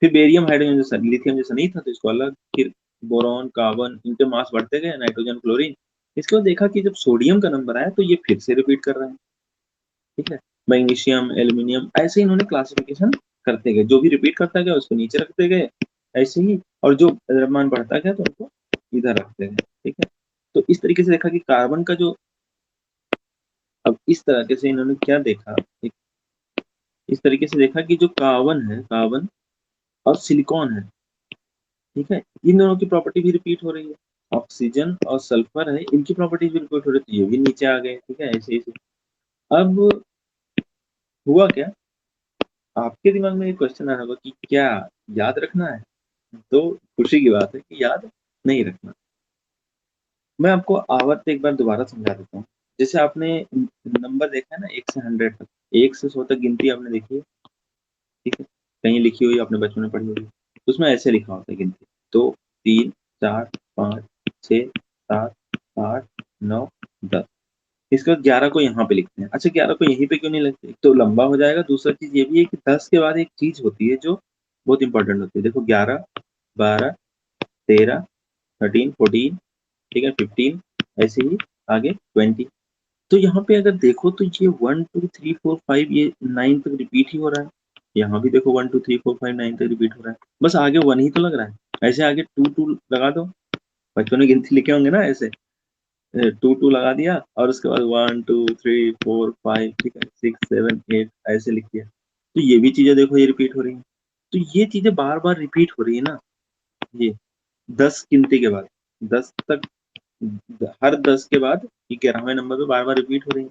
फिर बेरियम हाइड्रोजन जैसा, लिथियम जैसा नहीं था तो इसको अलग, फिर बोरॉन, कार्बन, इनके मास बढ़ते गए, नाइट्रोजन, क्लोरीन। इसके बाद देखा कि जब सोडियम का नंबर आया तो ये फिर से रिपीट कर रहे हैं, ठीक है? मैग्नीशियम, एल्यूमीनियम, ऐसे ही इन्होंने क्लासिफिकेशन करते गए, जो भी रिपीट करता गया उसको नीचे रखते गए, ऐसे ही, और जो द्रव्यमान बढ़ता गया तो उनको इधर रखते गए, ठीक है? तो इस तरीके से देखा कि कार्बन का जो, अब इस तरीके से इन्होंने क्या देखा, इस तरीके से देखा कि जो कार्बन है, कार्बन और सिलिकॉन है, ठीक है? इन दोनों की प्रॉपर्टी भी रिपीट हो रही है। ऑक्सीजन और सल्फर है, इनकी प्रॉपर्टी भी रिपीट हो रही है, तो ये भी नीचे आ गए, ठीक है? ऐसे-ऐसे। अब हुआ क्या, आपके दिमाग में एक क्वेश्चन आ रहा होगा कि क्या याद रखना है? तो खुशी की बात है कि याद नहीं रखना। मैं आपको आवर्त एक बार दोबारा समझा देता हूँ। जैसे आपने नंबर देखा है ना 1 से 100 तक, 1 से 100 तक गिनती आपने देखी है, ठीक है? कहीं लिखी हुई आपने बचपन में पढ़ी होगी। उसमें ऐसे लिखा होता है गिनती 2, 3, 4, 5, 6, 7, 8, 9, 10। इसके बाद 11 को यहाँ पे लिखते हैं। अच्छा 11 को यहीं पे क्यों नहीं लिखते? एक तो लंबा हो जाएगा, दूसरा चीज़ ये भी है कि 10 के बाद एक चीज़ होती है जो बहुत इम्पोर्टेंट होती है। देखो 11, 12, 13, 13, 14, ठीक है, 15, ऐसे ही आगे 20। तो यहाँ पे अगर देखो तो ये 1 2 3 4 5 ये 9 तक रिपीट ही हो रहा है। यहाँ भी देखो 1 2 3 4 5 9 तक रिपीट हो रहा है। बस आगे 1 ही तो लग रहा है। ऐसे आगे 2 2 लगा दो। बचपन में गिनती लिखे होंगे ना ऐसे। 2 2 लगा दिया और उसके बाद 1 2 3 4 5, ठीक है, 6 7 8 ऐसे लिख दिया। तो ये भी चीज़ें देखो ये रिपीट हो रही हैं। तो ये चीज़ें बार-बार रिपीट हो रही है ना, ये 10 गिनती के बाद, 10 तक, हर 10 के बाद ये 11वें नंबर पे बार-बार रिपीट हो रही है।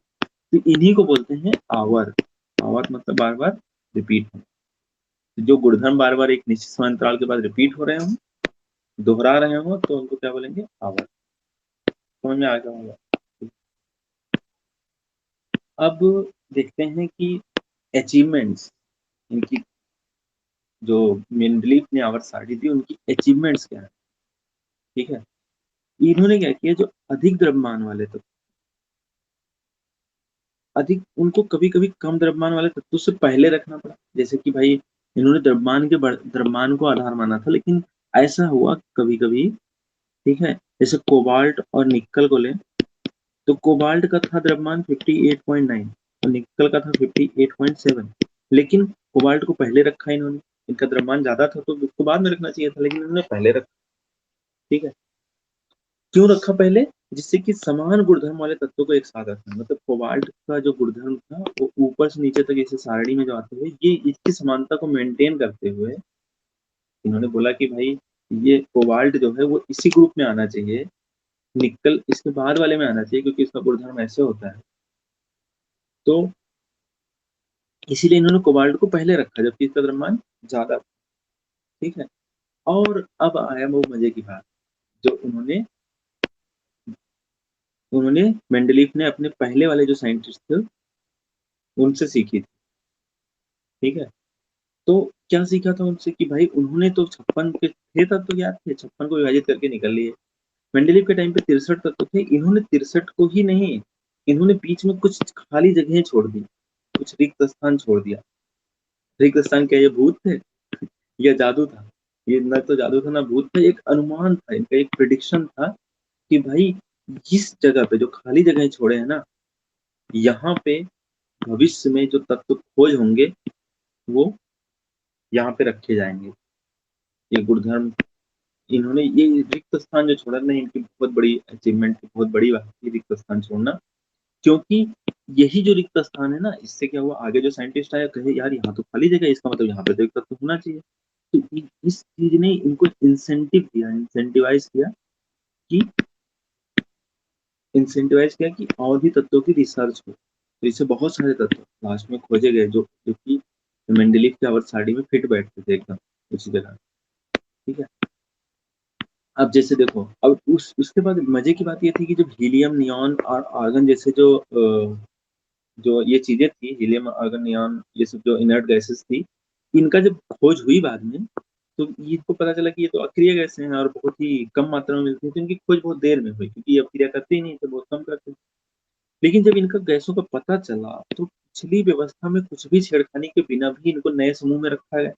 तो इन्हीं को बोलते हैं आवर्त। आवर्त मतलब बार-बार रिपीट होना। जो गुणधर्म बार-बार एक निश्चित समय अंतराल के बाद रिपीट हो रहे हों, दोहरा रहे हों, तो उनको क्या बोलेंगे? आवर्त। समझ में आ गया होगा। अब देखते हैं कि अचीवमेंट्स, इनकी जो मेंडलीव ने आवर्त सारणी दी उनकी अचीवमेंट्स क्या है, ठीक है? इन्होंने क्या किया, जो अधिक द्रव्यमान वाले तत्व, अधिक उनको कभी-कभी कम द्रव्यमान वाले तत्वों से पहले रखना पड़ा। जैसे कि भाई इन्होंने द्रव्यमान को आधार माना था, लेकिन ऐसा हुआ कभी-कभी, ठीक है? जैसे कोबाल्ट और निक्कल को लें, तो कोबाल्ट का था द्रव्यमान 58.9 और निकल का था 58.7, लेकिन कोबाल्ट को पहले रखा इन्होंने, इनका द्रव्यमान ज्यादा था तो उसको बाद में रखना चाहिए था, लेकिन इन्होंने पहले रखा। ठीक है, क्यों रखा पहले? जिससे कि समान गुणधर्म वाले तत्वों को एक साथ रखना, मतलब कोबाल्ट का जो गुणधर्म था वो ऊपर से नीचे तक इसे सारणी में जो आते हुए ये इसकी समानता को मेंटेन करते हुए इन्होंने बोला कि भाई ये कोबाल्ट जो है वो इसी ग्रुप में आना चाहिए, निकल इसके बाद वाले में आना चाहिए क्योंकि इसका गुणधर्म ऐसे होता है। तो इसीलिए इन्होंने कोबाल्ट को पहले रखा जबकि इसका द्रव्यमान ज्यादा। ठीक है, और अब आया वो मजे की बात जो उन्होंने उन्होंने मेंडलीफ ने अपने पहले वाले जो साइंटिस्ट थे उनसे सीखी थी। ठीक है, तो क्या सीखा था उनसे कि भाई उन्होंने तो 56 के थे तत्व ज्ञात थे, 56 को विभाजित करके निकल लिए। मेंडलीफ के टाइम पे 63 तत्व थे, इन्होंने 63 को ही नहीं, इन्होंने बीच में कुछ खाली जगहें छोड़ दी, कुछ रिक्त स्थान छोड़ दिया। रिक्त स्थान क्या ये भूत थे या जादू था? ये न तो जादू था ना भूत था, एक अनुमान था, इनका एक प्रिडिक्शन था कि भाई इस जगह पे जो खाली जगह छोड़े हैं ना, यहाँ पे भविष्य में जो तत्व खोज होंगे वो यहाँ पे रखे जाएंगे। ये गुणधर्म इन्होंने ये रिक्त स्थान जो छोड़ा नहीं, इनकी बहुत बड़ी अचीवमेंट थी, बहुत बड़ी बात थी रिक्त स्थान छोड़ना, क्योंकि यही जो रिक्त स्थान है ना, इससे क्या हुआ आगे जो साइंटिस्ट आया कहे यार यहाँ तो खाली जगह है, इसका मतलब यहाँ पे तो एक तत्व होना चाहिए। तो इस चीज ने इनको इंसेंटिव दिया, इंसेंटिवाइज किया कि और भी तत्वों की रिसर्च हो। तो इससे बहुत सारे तत्व लास्ट में खोजे गए जो जो कि मेंडलीफ की आवर्त सारणी में फिट बैठते थे एकदम उसी जगह। ठीक है, अब जैसे देखो, अब उसके बाद मजे की बात ये थी कि जब हीलियम नियॉन और आर्गन जैसे जो ये चीजें थी, हीलियम आर्गन नियॉन ये सब जो इनर्ट गैसेस थी, इनका जब खोज हुई बाद में तो इनको पता चला कि ये तो अक्रिय गैसें हैं और बहुत ही कम मात्रा में मिलती है, तो इनकी खोज बहुत देर में हुई क्योंकि ये अक्रिया करते ही नहीं थे, बहुत कम करते। लेकिन जब इनका गैसों का पता चला तो पिछली व्यवस्था में कुछ भी छेड़खानी के बिना भी इनको नए समूह में रखा गया।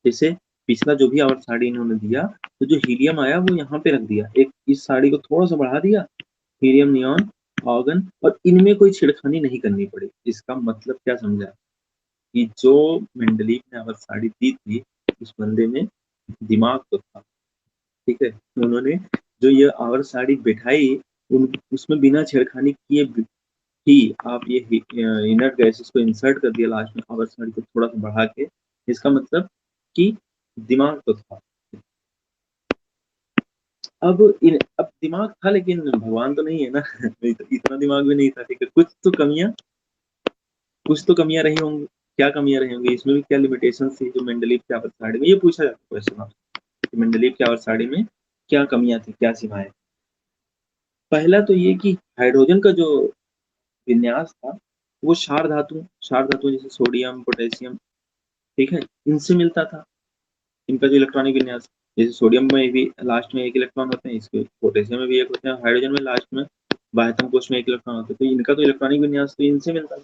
जैसे पिछला जो भी आवर्त सारणी इन्होंने दिया, तो जो हीलियम आया वो यहाँ पे रख दिया, एक इस सारणी को थोड़ा सा बढ़ा दिया, हीलियम नियॉन ऑर्गन, और इनमें कोई छेड़खानी नहीं करनी पड़ी। इसका मतलब क्या समझा कि जो मेंडलीव ने आवर्त सारणी दी थी उस बंदे में दिमाग तो था। ठीक है, उन्होंने जो ये आवर्त सारणी बिठाई उसमें बिना छेड़खानी किए ही आप ये इनर्ट गैसेस को इंसर्ट कर दिया लास्ट में आवर्त सारणी को थोड़ा सा बढ़ा के। इसका मतलब कि दिमाग तो था। अब दिमाग था लेकिन भगवान तो नहीं है ना इतना दिमाग भी नहीं था। ठीक है, कुछ तो कमियां रही होंगी। क्या कमियां रही होंगी इसमें भी, क्या लिमिटेशन थी जो मेंडलीव की आवर्त सारणी में, ये पूछा जाता है क्वेश्चन आपसे, मेंडलीव की आवर्त सारणी में क्या कमियां थी, क्या सीमाएं। पहला तो ये कि हाइड्रोजन का जो विन्यास था वो क्षार धातु जैसे सोडियम पोटेशियम, ठीक है, इनसे मिलता था। इनका जो इलेक्ट्रॉनिक विन्यास, जैसे सोडियम में भी लास्ट में एक इलेक्ट्रॉन होते हैं, इसके पोटेशियम में भी एक होते हैं, हाइड्रोजन में लास्ट में बाह्यतम कोश में एक इलेक्ट्रॉन होता है, तो इनका तो इलेक्ट्रॉनिक विन्यास तो इनसे मिलता है।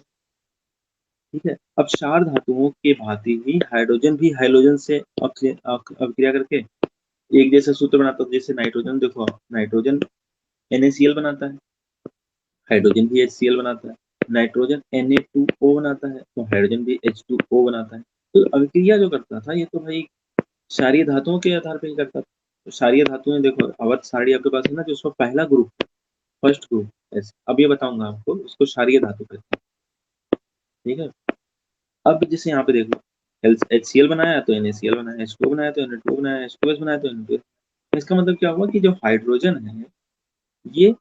ठीक है, अब क्षार धातुओं के भांति ही हाइड्रोजन भी हाइड्रोजन से अभिक्रिया करके एक जैसा सूत्र बनाता है। जैसे नाइट्रोजन देखो, नाइट्रोजन NaCl बनाता है, हाइड्रोजन भी HCl बनाता है, नाइट्रोजन Na2O बनाता है तो हाइड्रोजन भी H2O बनाता है। तो अभिक्रिया जो करता था ये तो भाई क्षारीय धातुओं के आधार पर ही करता था। तो क्षारीय धातुएं देखो, आवर्त सारणी आपके पास है ना, जो उसका पहला ग्रुप, फर्स्ट ग्रुप, अब ये बताऊंगा आपको, उसको क्षारीय धातु कहते हैं। ठीक है, अब जैसे यहाँ पे देख लो, HCl बनाया तो NaCl बनाया, H2O बनाया तो Na2O बनाया, H2S बनाया तो Na2S। इसका मतलब क्या हुआ कि जो हाइड्रोजन है ये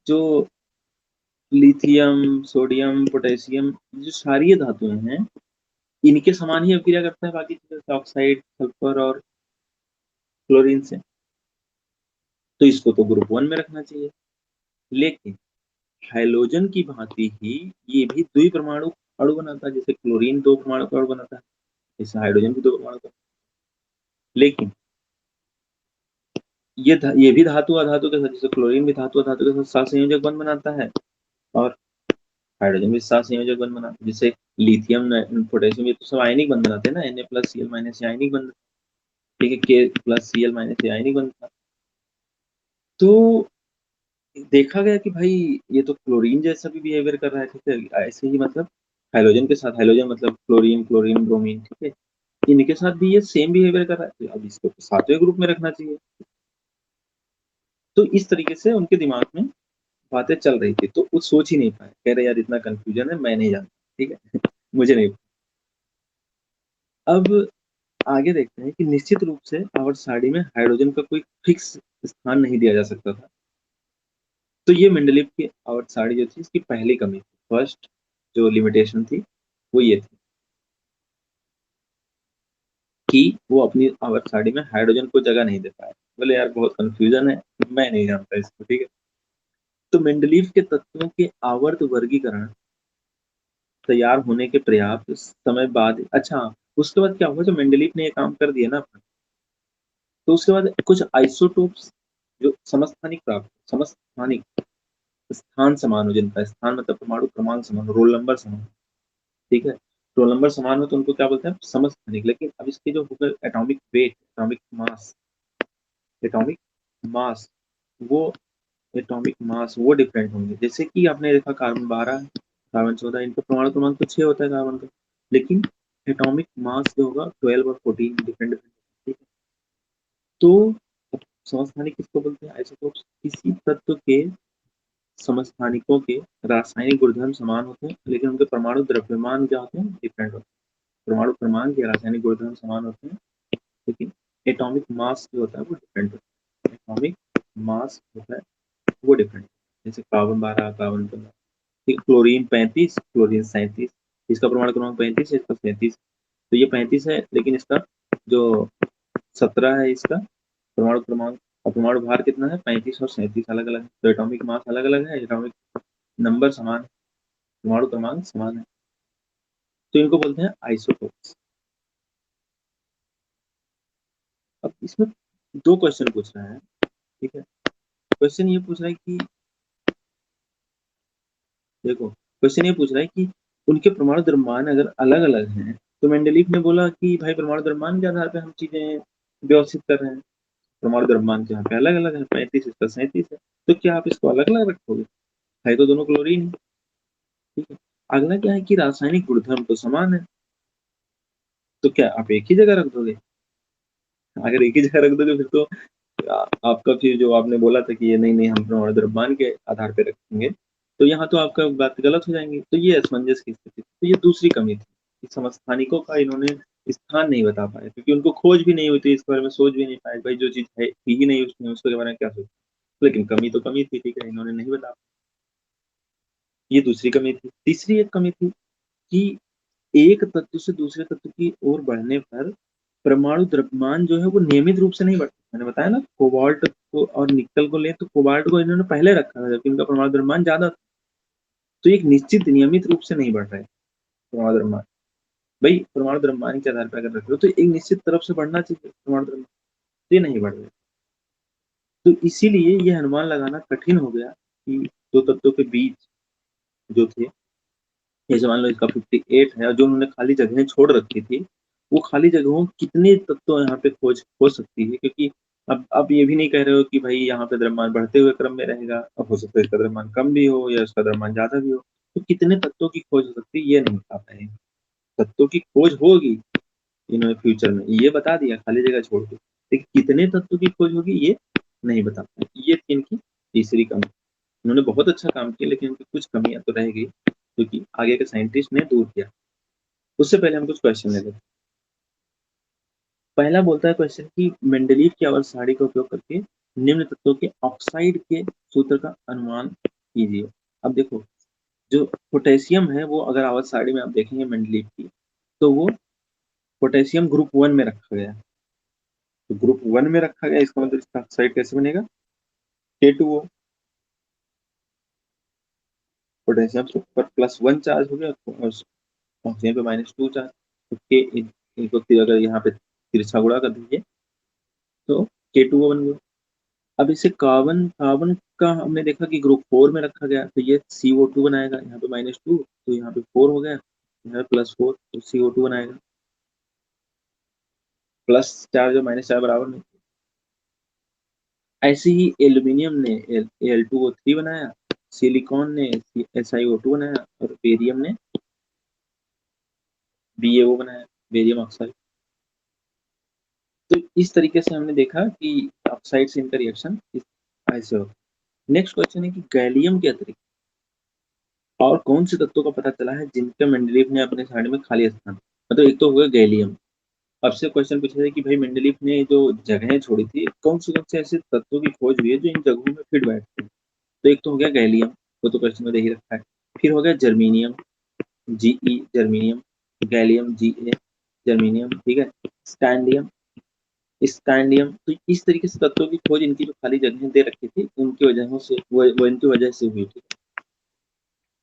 जो लिथियम सोडियम पोटेशियम जो क्षारीय धातुएं हैं इनके समान ही अभिक्रिया करता है बाकी चीजों से, ऑक्साइड सल्फर और क्लोरीन से। तो इसको तो ग्रुप 1 में रखना चाहिए। लेकिन हैलोजन की भांति ही ये भी द्विपरमाणु अणु बनाता है, जैसे क्लोरीन दो परमाणु का अणु बनाता है, जैसे हाइड्रोजन भी दो परमाणु का। लेकिन ये भी धातु अधातु के साथ, जैसे क्लोरीन भी धातु अधातु के साथ संयोजक बंध बनाता है, और हाइड्रोजन भी साथ संयोजक बंध बनाता है। जैसे लिथियम पोटेशियम ये तो सब आयनिक बंध बनाते हैं ना, Na+Cl- आयनिक बंध। ठीक है, K+Cl- आयनिक बंध था। तो देखा गया कि भाई ये तो क्लोरीन जैसा भी बिहेवियर कर रहा है, ठीक है? ऐसे ही मतलब हाइड्रोजन के साथ, हाइड्रोजन मतलब क्लोरीन, क्लोरीन, ब्रोमीन, ठीक है? इनके साथ भी ये सेम बिहेवियर कर रहा है, अब इसको तो 7वें ग्रुप में रखना चाहिए। तो इस तरीके से उनके दिमाग में बातें चल रही थी, तो वो सोच ही नहीं पाए। कह रहे यार इतना कन्फ्यूजन है, मैं नहीं जानता, ठीक है? मुझे नहीं। अब आगे देखते हैं कि निश्चित रूप से आवर्त सारणी में हाइड्रोजन का कोई फिक्स स्थान नहीं दिया जा सकता था। तो ये मेंडलीव की आवर्त सारणी जो थी, इसकी पहली कमी थी। फर्स्ट जो लिमिटेशन थी, वो ये थी कि वो अपनी आवर्त सारणी में हाइड्रोजन को जगह नहीं दे पाए। बोले यार बहुत कन्फ्यूजन है, मैं नहीं जानता इसको, ठीक है? तो मेंडलीव के तत्वों के आवर्त वर्गीकरण तैयार होने के पर्याप्त समय बाद, अच्छा, उसके बाद क्या हुआ, जब मेंडलीव ने ये काम कर दिया ना अपना, तो उसके बाद कुछ आइसोटोप्स जो समस्थानिक प्राप्त, समस्थानिक स्थान समान हो, जिनका स्थान मतलब परमाणु क्रमांक समान हो, रोल नंबर समान हो, ठीक है? रोल नंबर समान हो तो उनको क्या बोलते हैं? समस्थानिक। लेकिन अब इसके जो हो गए atomic weight, mass atomic mass वो एटॉमिक मास वो डिफरेंट होंगे। जैसे कि आपने देखा कार्बन 12, कार्बन 14, इनका परमाणु क्रमांक तो 6 होता है कार्बन का, लेकिन एटॉमिक मास जो होगा 12 और 14 डिफरेंट डिफरेंट, ठीक है? तो समस्थानिक किसको बोलते हैं? आइसोटोप्स। किसी तत्व के समस्थानिकों के रासायनिक गुणधर्म समान होते हैं, लेकिन उनके परमाणु द्रव्यमान क्या होते हैं? डिफरेंट होते हैं। परमाणु क्रमांक या रासायनिक गुणधर्म समान होते हैं, लेकिन एटॉमिक मास जो होता है वो डिफरेंट होता है। एटॉमिक मास होता है वो डिफरेंट, जैसे कार्बन 12, कार्बन 15, ठीक, क्लोरीन 35, क्लोरीन 37, इसका परमाणु क्रमांक 35 है, इसका 37। तो ये 35 है, लेकिन इसका जो 17 है, इसका परमाणु क्रमांक और परमाणु भार कितना है? 35 और 37 अलग अलग है। तो एटॉमिक मास अलग अलग है, एटॉमिक नंबर समान है, परमाणु क्रमांक समान है, तो इनको बोलते हैं आइसोटोप्स। अब इसमें दो क्वेश्चन पूछ रहा है, ठीक है? क्वेश्चन ये पूछ रहा है कि देखो, क्वेश्चन ये पूछ रहा है कि उनके परमाणु द्रव्यमान अगर अलग अलग हैं, तो मेंडलीव ने बोला कि भाई परमाणु द्रव्यमान के आधार पे हम चीजें व्यवस्थित कर रहे हैं। परमाणु द्रव्यमान के यहाँ पे अलग अलग है, 35 इसका 37 है, तो क्या आप इसको अलग अलग रखोगे? है तो दोनों क्लोरीन, ठीक है? अगला क्या है कि रासायनिक गुणधर्म तो समान है, तो क्या आप एक ही जगह रख दोगे? अगर एक ही जगह रख दोगे फिर तो आपका फिर जो आपने बोला था कि ये नहीं नहीं हम परमाणु द्रव्यमान के आधार पे रखेंगे, तो यहाँ तो आपका बात गलत हो जाएंगी। तो ये असमंजस की स्थिति, तो ये दूसरी कमी थी कि समस्थानिकों का इन्होंने स्थान नहीं बता पाए, क्योंकि उनको खोज भी नहीं हुई थी, इसके बारे में सोच भी नहीं पाए। भाई जो चीज है थी ही नहीं उसमें, उसके बारे में क्या सोच? लेकिन कमी तो कमी थी, ठीक है, इन्होंने नहीं बता। ये दूसरी कमी थी। तीसरी एक कमी थी कि एक तत्व से दूसरे तत्व की ओर बढ़ने पर परमाणु द्रव्यमान जो है वो नियमित रूप से नहीं बढ़ता। मैंने बताया ना, कोबाल्ट को और निकल को ले तो कोबाल्ट को इन्होंने पहले रखा था जबकि इनका परमाणु द्रव्यमान ज्यादा था। तो एक निश्चित नियमित रूप से नहीं बढ़ रहा है परमाणु द्रव्यमान। भाई परमाणु द्रव्यमान के आधार पर अगर रख लो तो एक निश्चित तरफ से बढ़ना चाहिए परमाणु द्रव्यमान, तो ये नहीं बढ़ रहा है। तो इसीलिए ये अनुमान लगाना कठिन हो गया कि दो तत्वों के बीच जो थे, जैसे मान लो इसका 58 है और जो उन्होंने खाली जगहें छोड़ रखी थी, वो खाली जगहों कितने तत्व यहाँ पे खोज हो सकती है, क्योंकि अब आप ये भी नहीं कह रहे हो कि भाई यहाँ पे द्रव्यमान बढ़ते हुए क्रम में रहेगा, अब हो सकता है इसका द्रव्यमान कम भी हो या इसका द्रव्यमान ज्यादा भी हो। तो कितने तत्वों की खोज हो सकती है ये नहीं बता पाए। तत्वों की खोज होगी इन्होंने फ्यूचर में ये बता दिया खाली जगह छोड़ के, लेकिन कितने तत्वों की खोज होगी ये नहीं बता पाए। ये थी इनकी तीसरी कमी। उन्होंने बहुत अच्छा काम किया, लेकिन उनकी कुछ कमियां तो रह गई, क्योंकि आगे के साइंटिस्ट ने दूर किया। उससे पहले हम कुछ क्वेश्चन ले लेते हैं। पहला बोलता है क्वेश्चन कि मेंडलीव की आवर्त सारणी का उपयोग करके निम्न तत्वों के ऑक्साइड के सूत्र का अनुमान कीजिए। अब देखो, जो पोटेशियम है वो अगर आवर्त सारणी में आप देखेंगे मेंडलीव की, तो वो पोटेशियम ग्रुप 1 में रखा गया है। तो ग्रुप 1 में रखा गया, इसका मतलब इसका ऑक्साइड कैसे बनेगा? K2O। पोटेशियम के ऊपर +1 चार्ज हो गया और ऑक्सीजन पे -2 चार्ज, तो के इनको अगर यहाँ पे तिरछा गुणा कर दीजिए तो K2O बन गया। अब इसे कार्बन कार्बन का हमने देखा कि ग्रुप 4 में रखा गया, तो ये CO2 बनाएगा, यहाँ पे -2 तो यहाँ पे 4 हो गया, यहाँ पे +4 तो CO2 बनाएगा। प्लस चार्ज और माइनस चार्ज बराबर नहीं, ऐसे ही एल्यूमिनियम ने Al2O3 बनाया, सिलिकॉन ने SiO2 बनाया और बेरियम ने BaO बनाया, बेरियम ऑक्साइड। तो इस तरीके से हमने देखा कि ऑक्साइड से इनका रिएक्शन ऐसे होता है। नेक्स्ट क्वेश्चन है कि गैलियम के अतिरिक्त और कौन से तत्वों का पता चला है जिनका मेंडलीफ ने अपने सारणी में खाली स्थान, मतलब एक तो हो गया गैलियम। अब से क्वेश्चन पूछा जाए कि भाई मेंडलीफ ने जो जगहें छोड़ी थी, कौन से ऐसे तत्वों की खोज हुई है जो इन जगहों में फिट बैठते हैं। तो एक तो हो गया गैलियम, वो तो क्वेश्चन में दे ही रखा है। फिर हो गया germanium, Ge germanium, gallium Ga germanium, ठीक है। Scandium, scandium. तो इस तरीके से तत्वों की खोज इनकी जो खाली जगहें दे रखी थी उनकी वजहों से वो इनकी वजह से हुई थी।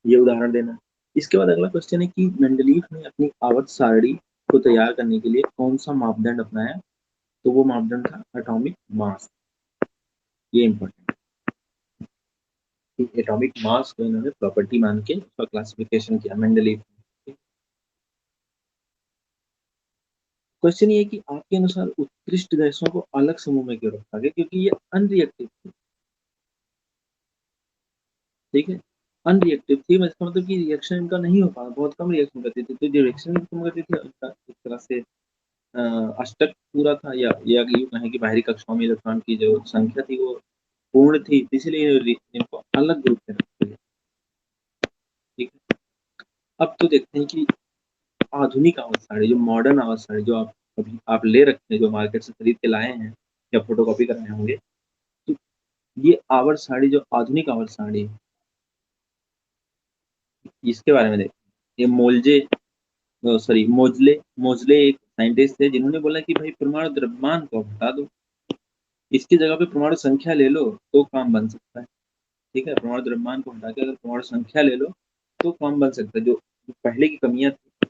ये उदाहरण देना। इसके बाद अगला क्वेश्चन है कि मेंडलीफ ने अपनी आवर्त सारणी को तैयार करने के लिए कौन सा मापदंड अपनाया। तो वो मापदंड था एटॉमिक मास। ये इंपॉर्टेंट है, एटॉमिक मास को इन्होंने प्रॉपर्टी मान के उसका क्लासिफिकेशन किया मेंडलीफ ने। क्वेश्चन ये है कि आपके अनुसार उत्कृष्ट गैसों को अलग समूह में क्यों रखा गया, क्योंकि ये अनरिएक्टिव थी, ठीक है। अनरिएक्टिव थी, इसका मतलब कि रिएक्शन इनका नहीं हो पाया, बहुत कम रिएक्शन करती थी। तो जो रिएक्शन कम करती थी उनका एक तरह से अष्टक पूरा था, या यूं कहें कि बाहरी कक्षाओं में इलेक्ट्रॉन की जो संख्या थी वो पूर्ण थी, इसलिए इनको अलग ग्रुप में रखा गया, ठीक है। अब तो देखते हैं कि आधुनिक आवर्त सारणी, जो मॉडर्न आवर्त सारणी जो आप अभी आप ले रखते हैं, जो मार्केट से खरीद के लाए हैं या फोटोकॉपी कराए होंगे, तो ये आवर्त सारणी जो आधुनिक आवर्त सारणी है, इसके बारे में देखते हैं। ये मोजले मोजले एक साइंटिस्ट थे जिन्होंने बोला कि भाई परमाणु द्रव्यमान को हटा दो, इसकी जगह पे परमाणु संख्या ले लो तो काम बन सकता है, ठीक है। परमाणु द्रव्यमान को हटा के अगर परमाणु संख्या ले लो तो काम बन सकता है। जो पहले की कमियां थी,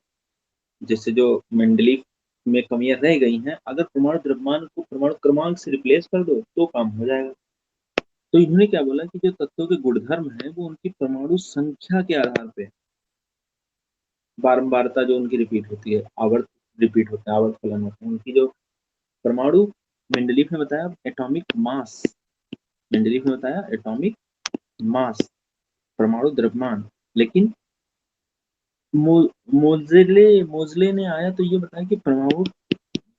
जैसे जो मेंडलीफ में कमियां रह गई हैं, अगर परमाणु द्रव्यमान को परमाणु क्रमांक से रिप्लेस कर दो तो काम हो जाएगा। तो इन्होंने क्या बोला कि जो तत्वों के गुणधर्म है वो उनकी परमाणु संख्या के आधार पे, बारंबारता जो उनकी रिपीट होती है, आवर्त रिपीट होता है, आवर्त फलन होता है, उनकी जो परमाणु, मेंडलीफ ने बताया एटॉमिक मास, मेंडलीफ ने बताया एटॉमिक मास, परमाणु द्रव्यमान। लेकिन मोजले ने आया तो ये बताया कि परमाणु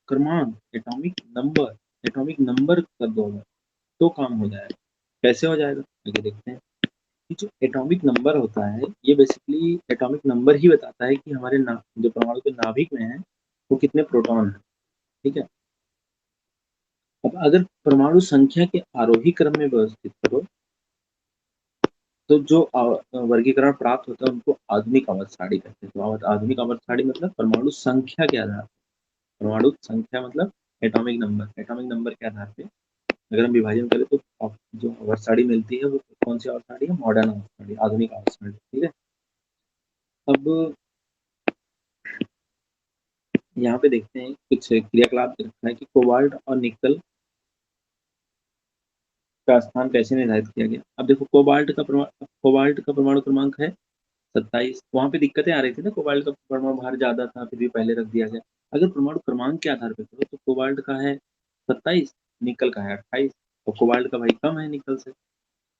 क्रमांक, एटॉमिक नंबर कर दो तो काम हो जाएगा। कैसे हो जाएगा आगे देखते हैं। कि जो एटॉमिक नंबर होता है ये बेसिकली एटॉमिक नंबर ही बताता है कि हमारे जो परमाणु के नाभिक में है वो कितने प्रोटॉन है, ठीक है। अब अगर परमाणु संख्या के आरोही क्रम में व्यवस्थित करो तो जो वर्गीकरण प्राप्त होता है उनको आधुनिक आवर्त सारणी कहते हैं। तो आधुनिक आवर्त सारणी मतलब परमाणु संख्या के आधार, परमाणु संख्या मतलब एटॉमिक नंबर के आधार पे अगर हम विभाजन करें तो जो आवर्त सारणी मिलती है वो कौन सी आवर्त सारणी है, मॉडर्न आवर्त सारणी, आधुनिक आवर्त सारणी, ठीक है। अब यहाँ पे देखते हैं कुछ क्रियाकलाप रखा है कि कोबाल्ट और निकल का स्थान कैसे निर्धारित किया गया। अब देखो कोबाल्ट का परमाणु क्रमांक है 27। वहाँ पे दिक्कतें आ रही थी ना, कोबाल्ट का परमाणु भार ज़्यादा था, फिर भी पहले रख दिया गया। अगर परमाणु क्रमांक के आधार पे करो तो कोबाल्ट का है 27, निकल का है 28, और कोबाल्ट का भाई कम है निकल से,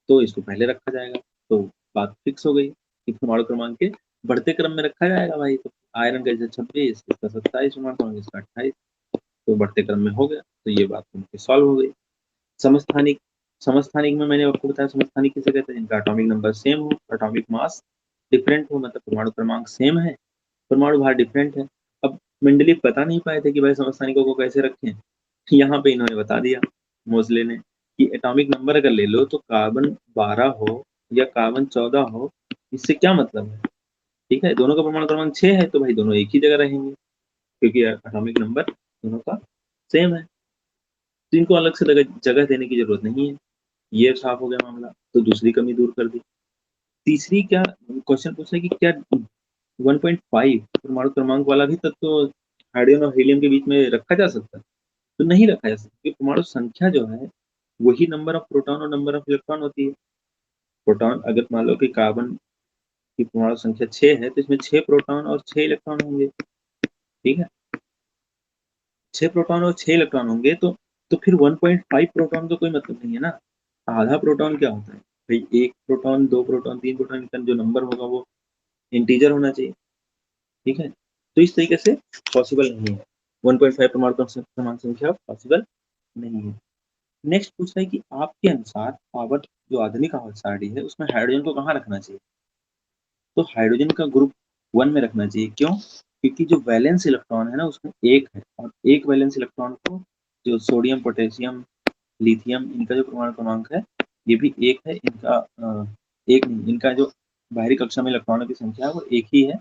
तो इसको पहले रखा जाएगा। तो बात फिक्स हो गई कि परमाणु क्रमांक के बढ़ते क्रम में रखा जाएगा भाई। तो आयरन का जैसे 26, इसका 27 परमाणु क्रमांक, इसका 28, तो बढ़ते क्रम में हो गया। तो ये बात उनकी सॉल्व हो गई। समस्थानिक, समस्थानिक में मैंने आपको बताया समस्थानिक किसे कहते हैं, जिनका एटॉमिक नंबर सेम हो, एटॉमिक मास डिफरेंट हो, मतलब परमाणु क्रमांक सेम है, परमाणु भार डिफरेंट है। अब मेंडलीव बता नहीं पाए थे कि भाई समस्थानिकों को कैसे रखें, यहाँ पे इन्होंने बता दिया मोजले ने कि एटॉमिक नंबर अगर ले लो तो कार्बन 12 हो या कार्बन 14 हो, इससे क्या मतलब है, ठीक है। दोनों का परमाणु क्रमांक 6 है तो भाई दोनों एक ही जगह रहेंगे, क्योंकि एटॉमिक नंबर दोनों का सेम है, तो इनको अलग से जगह देने की जरूरत नहीं है। ये साफ हो गया मामला, तो दूसरी कमी दूर कर दी। तीसरी क्या क्वेश्चन पूछा है कि क्या 1.5 परमाणु क्रमांक वाला भी तत्व तो हाइड्रोजन और हीलियम के बीच में रखा जा सकता है। तो नहीं रखा जा सकता, क्योंकि परमाणु संख्या जो है वही नंबर ऑफ प्रोटॉन और नंबर ऑफ इलेक्ट्रॉन होती है। प्रोटॉन अगर मान लो कि कार्बन की परमाणु संख्या 6 है तो इसमें 6 प्रोटॉन और 6 इलेक्ट्रॉन होंगे, ठीक है। 6 प्रोटॉन और 6 इलेक्ट्रॉन होंगे तो तो फिर 1.5 प्रोटॉन का कोई मतलब नहीं है ना। आधा प्रोटॉन क्या होता है? भाई 1 प्रोटॉन, 2 प्रोटॉन, 3 प्रोटॉन का जो नंबर होगा वो इंटीजर होना चाहिए, ठीक है? तो इस तरीके से पॉसिबल नहीं है। 1.5 समान संख्या पॉसिबल नहीं है। नेक्स्ट पूछा है कि आपके अनुसार आवर्त जो आधुनिक आवर्त सारणी है, उसमें हाइड्रोजन को कहाँ रखना चाहिए? तो हाइड्रोजन का ग्रुप 1 में रखना चाहिए, क्यों? क्योंकि जो वैलेंस इलेक्ट्रॉन है ना उसमें 1 है और 1 वैलेंस इलेक्ट्रॉन को जो सोडियम, पोटेशियम, लिथियम इनका जो परमाणु क्रमांक है, ये भी 1 है। इनका 1 नहीं, इनका जो बाहरी कक्षा में इलेक्ट्रॉनों की संख्या है वो 1 ही है,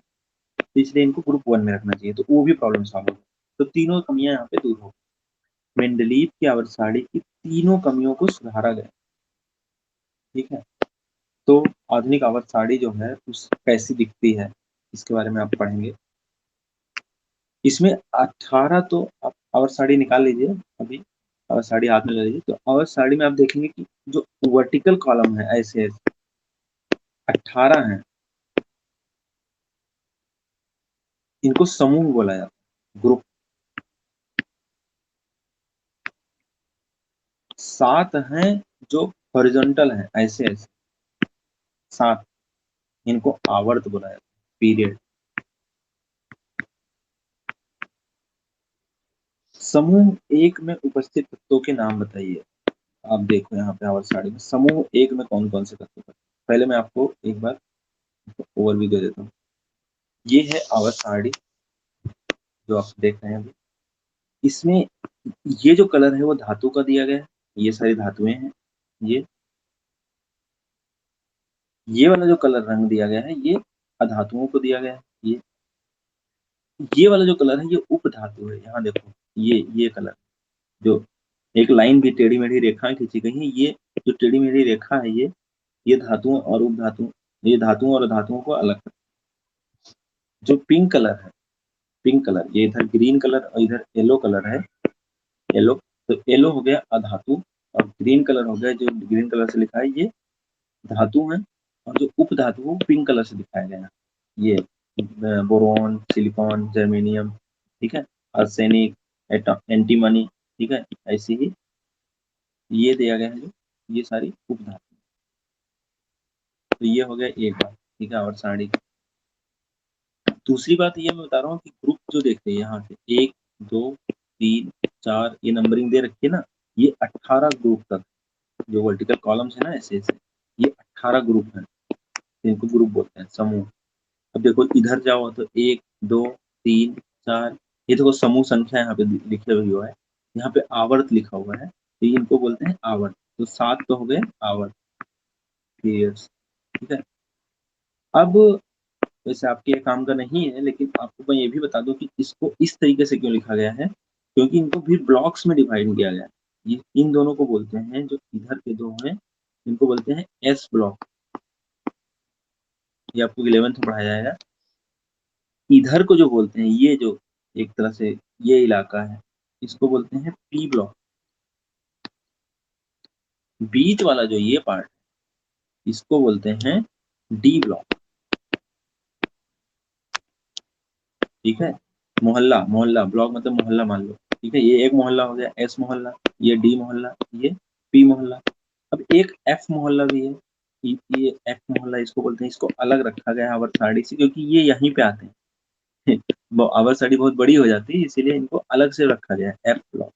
तो इसलिए इनको ग्रुप 1 में रखना चाहिए, तो वो भी प्रॉब्लम सॉल्व हो गई। तो तीनों कमियाँ यहाँ पे दूर हो गई। मेंडलीव की आवर्त सारणी की तीनों कमियों को सुधारा गया, ठीक है? तो आधुनिक आवर्त सारणी जो है उस कैसी दिखती है, इसके बारे में आप पढ़ेंगे। इसमें 18 तो आप आवर्त सारणी निकाल लीजिए अभी, आवर्त सारणी हाथ में ले लीजिए, तो आवर्त सारणी में आप देखेंगे कि जो वर्टिकल कॉलम है ऐसे 18 हैं, इनको समूह बोला जाता है, ग्रुप। 7 हैं जो हॉरिजॉन्टल हैं, ऐसे 7, इनको आवर्त बोला जाता है, पीरियड। समूह 1 में उपस्थित तत्वों के नाम बताइए। आप देखो यहाँ पे आवर्त सारणी में समूह 1 में कौन-कौन से तत्व हैं? पहले मैं आपको एक बार ओवरव्यू दे देता हूँ। ये है आवर्त सारणी जो आप देख रहे हैं अभी। इसमें ये जो कलर है वो धातु का दिया गया है, ये सारी धातुएँ हैं। ये ये वाला जो कलर रंग दिया गया है ये अधातुओं को दिया गया है। ये वाला जो कलर है ये उपधातु है। यहाँ देखो ये कलर जो एक लाइन भी टेढ़ी-मेढ़ी रेखाएँ खींची गई हैं, ये जो टेढ़ी-मेढ़ी रेखा है ये धातुओं और उपधातुओं, ये धातुओं और अधातुओं को अलग करता है। जो पिंक कलर है, पिंक कलर, ये इधर ग्रीन कलर और इधर येलो कलर है, येलो, तो येलो हो गया अधातु और ग्रीन कलर हो गया, जो ग्रीन कलर से लिखा है ये धातु है, और जो उपधातु वो पिंक कलर से दिखाया गया है। ये बोरॉन, सिलिकॉन, जर्मेनियम, ठीक है? आर्सेनिक, एंटीमनी, ठीक है? ऐसे ही ये दिया गया है जो ये सारी उपधातु। तो ये हो गया एक बात, ठीक है? आवर्त सारणी की। दूसरी बात ये मैं बता रहा हूँ कि ग्रुप जो देखते हैं यहाँ से 1, 2, 3, 4 ये नंबरिंग दे रखी है ना, ये 18 ग्रुप तक जो वर्टिकल कॉलम्स है ना ऐसे-ऐसे, ये 18 ग्रुप हैं, इनको ग्रुप बोलते हैं, समूह। अब देखो इधर जाओ तो 1, 2, 3, 4, ये देखो समूह संख्या यहाँ पे लिखे हुए हुआ है। यहाँ पे आवर्त लिखा हुआ है, तो इनको बोलते हैं आवर्त। तो 7 तो हो गए आवर्त, पीरियड्स, ठीक है? अब वैसे आपके ये काम का नहीं है, लेकिन आपको मैं ये भी बता दूँ कि इसको इस तरीके से क्यों लिखा गया है, क्योंकि इनको भी ब्लॉक्स में डिवाइड किया गया है। ये इन दोनों को बोलते हैं, जो इधर के 2 हैं, इनको बोलते हैं एस ब्लॉक। ये आपको 11th में पढ़ाया जाएगा। इधर को जो बोलते हैं, ये जो एक तरह से ये इलाका है, इसको बोलते हैं पी ब्लॉक। बीच वाला जो ये पार्ट, इसको बोलते हैं डी ब्लॉक, ठीक है? मोहल्ला, मोहल्ला, ब्लॉक मतलब मोहल्ला मान लो, ठीक है? ये एक मोहल्ला हो गया, एस मोहल्ला, ये डी मोहल्ला, ये पी मोहल्ला। अब एक एफ मोहल्ला भी है, ये एफ मोहल्ला इसको बोलते हैं, इसको अलग रखा गया है आवर्त सारणी से, क्योंकि ये यहीं पे आते हैं। आवर्त सारणी बहुत बड़ी हो जाती है, इसीलिए इनको अलग से रखा गया है, एफ ब्लॉक।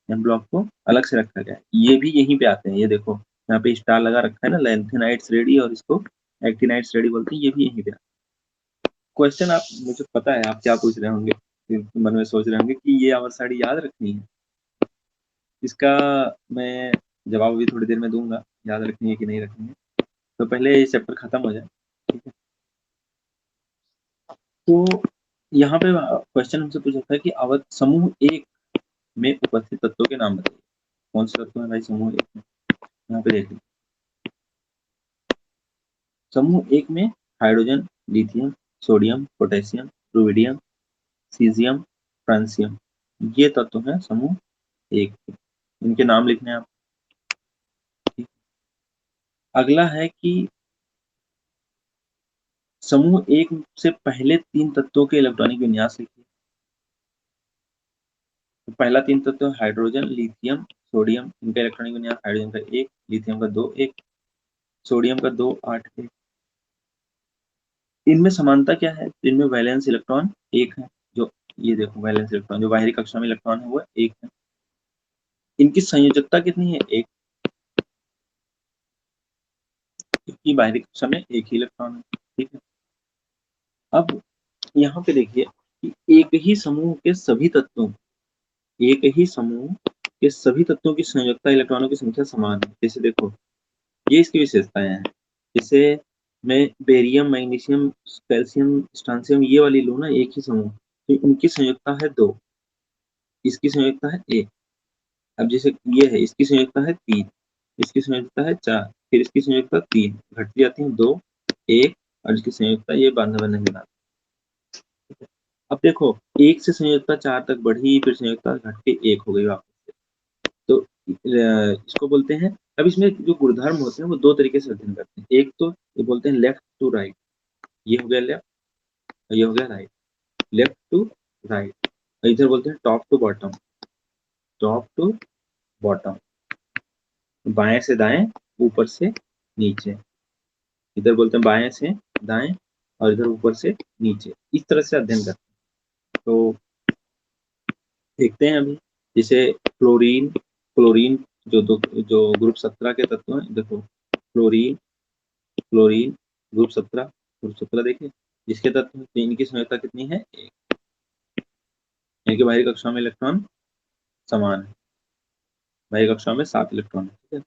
एम ब्लॉक को अलग से रखा गया है। ये भी यहीं पे आते हैं, ये देखो यहाँ पे स्टार लगा रखा है ना, लैंथेनाइड्स रेडी, और इसको एक्टिनाइड्स रेडी बोलते हैं, ये भी यहीं पे आते हैं। क्वेश्चन आप, मुझे पता है आप क्या पूछ रहे होंगे, मन में सोच रहे होंगे कि ये आवर्त सारणी याद रखनी है। इसका मैं जवाब अभी थोड़ी देर में दूंगा, याद रखनी है कि नहीं रखनी है। तो पहले ये चैप्टर खत्म हो जाए, ठीक है? तो यहाँ पे क्वेश्चन हमसे पूछा था कि आवर्त समूह 1 में उपस्थित तत्वों के नाम बताइए। कौन से तत्व हैं भाई समूह 1 में? यहाँ पे देखिए, समूह 1 में hydrogen, lithium, sodium, potassium, rubidium, caesium, francium, ये तत्व हैं समूह 1 के। इनके नाम लिखने हैं आप। ठीक। अगला है कि समूह 1 से पहले 3 तत्वों के इलेक्ट्रॉनिक विन्यास लिखिए। पहला 3 तत्व हाइड्रोजन, लिथियम, सोडियम, इनका इलेक्ट्रॉनिक विन्यास हाइड्रोजन का 1, लिथियम का 2, 1, सोडियम का 2, 8, 1। इनमें समानता क्या है? इनमें वैलेंस इलेक्ट्रॉन 1 है, जो ये देखो वैलेंस इलेक्ट्रॉन जो बाहरी कक्षा में इलेक्ट्रॉन है वो 1 है। इनकी संयोजकता कितनी है? 1, क्योंकि बाहरी कक्षा में एक ही इलेक्ट्रॉन है। ठीक है, अब यहाँ पे देखिए कि एक ही समूह के सभी तत्वों की संयोजकता इलेक्ट्रॉनों की संख्या समान है। जैसे देखो ये इसकी विशेषताएं हैं। जैसे मैं बेरियम, मैग्नीशियम, कैल्शियम, स्ट्रांसियम ये वाली लूँ ना एक ही समूह, तो इनकी संयोजकता है 2, इसकी संयोजकता है 1। अब जैसे ये है, इसकी संयोजकता है 3, इसकी संयोजकता है 4, फिर इसकी संयोजकता 3, घटती जाती है 2, 1 और इसकी संयोजकता ये बांधवन नहीं बनाती। अब देखो 1 से संयोजकता 4 तक बढ़ी, फिर संयोजकता घट के 1 हो गई वापस से। तो इसको बोलते हैं। अब इसमें जो गुणधर्म होते हैं वो 2 तरीके से अध्ययन करते हैं। एक तो ये बोलते हैं लेफ्ट टू राइट, ये हो गया लेफ्ट और ये हो गया राइट। लेफ्ट टू राइट, इधर बोलते हैं top to bottom, top to bottom, बाएं से दाएं, ऊपर से नीचे। इधर बोलते हैं बाएं से दाएं और इधर ऊपर से नीचे। इस तरह से अध्ययन करते हैं। तो देखते हैं अभी, जैसे क्लोरीन, जो ग्रुप 17 के तत्व हैं। देखो क्लोरीन, ग्रुप 17 देखिए, जिसके तत्व इनकी संयोजकता कितनी है? 1। यानी कि बाहरी कक्षा में इलेक्ट्रॉन समान है, बाहरी कक्षा में 7 इलेक्ट्रॉन है। ठीक है,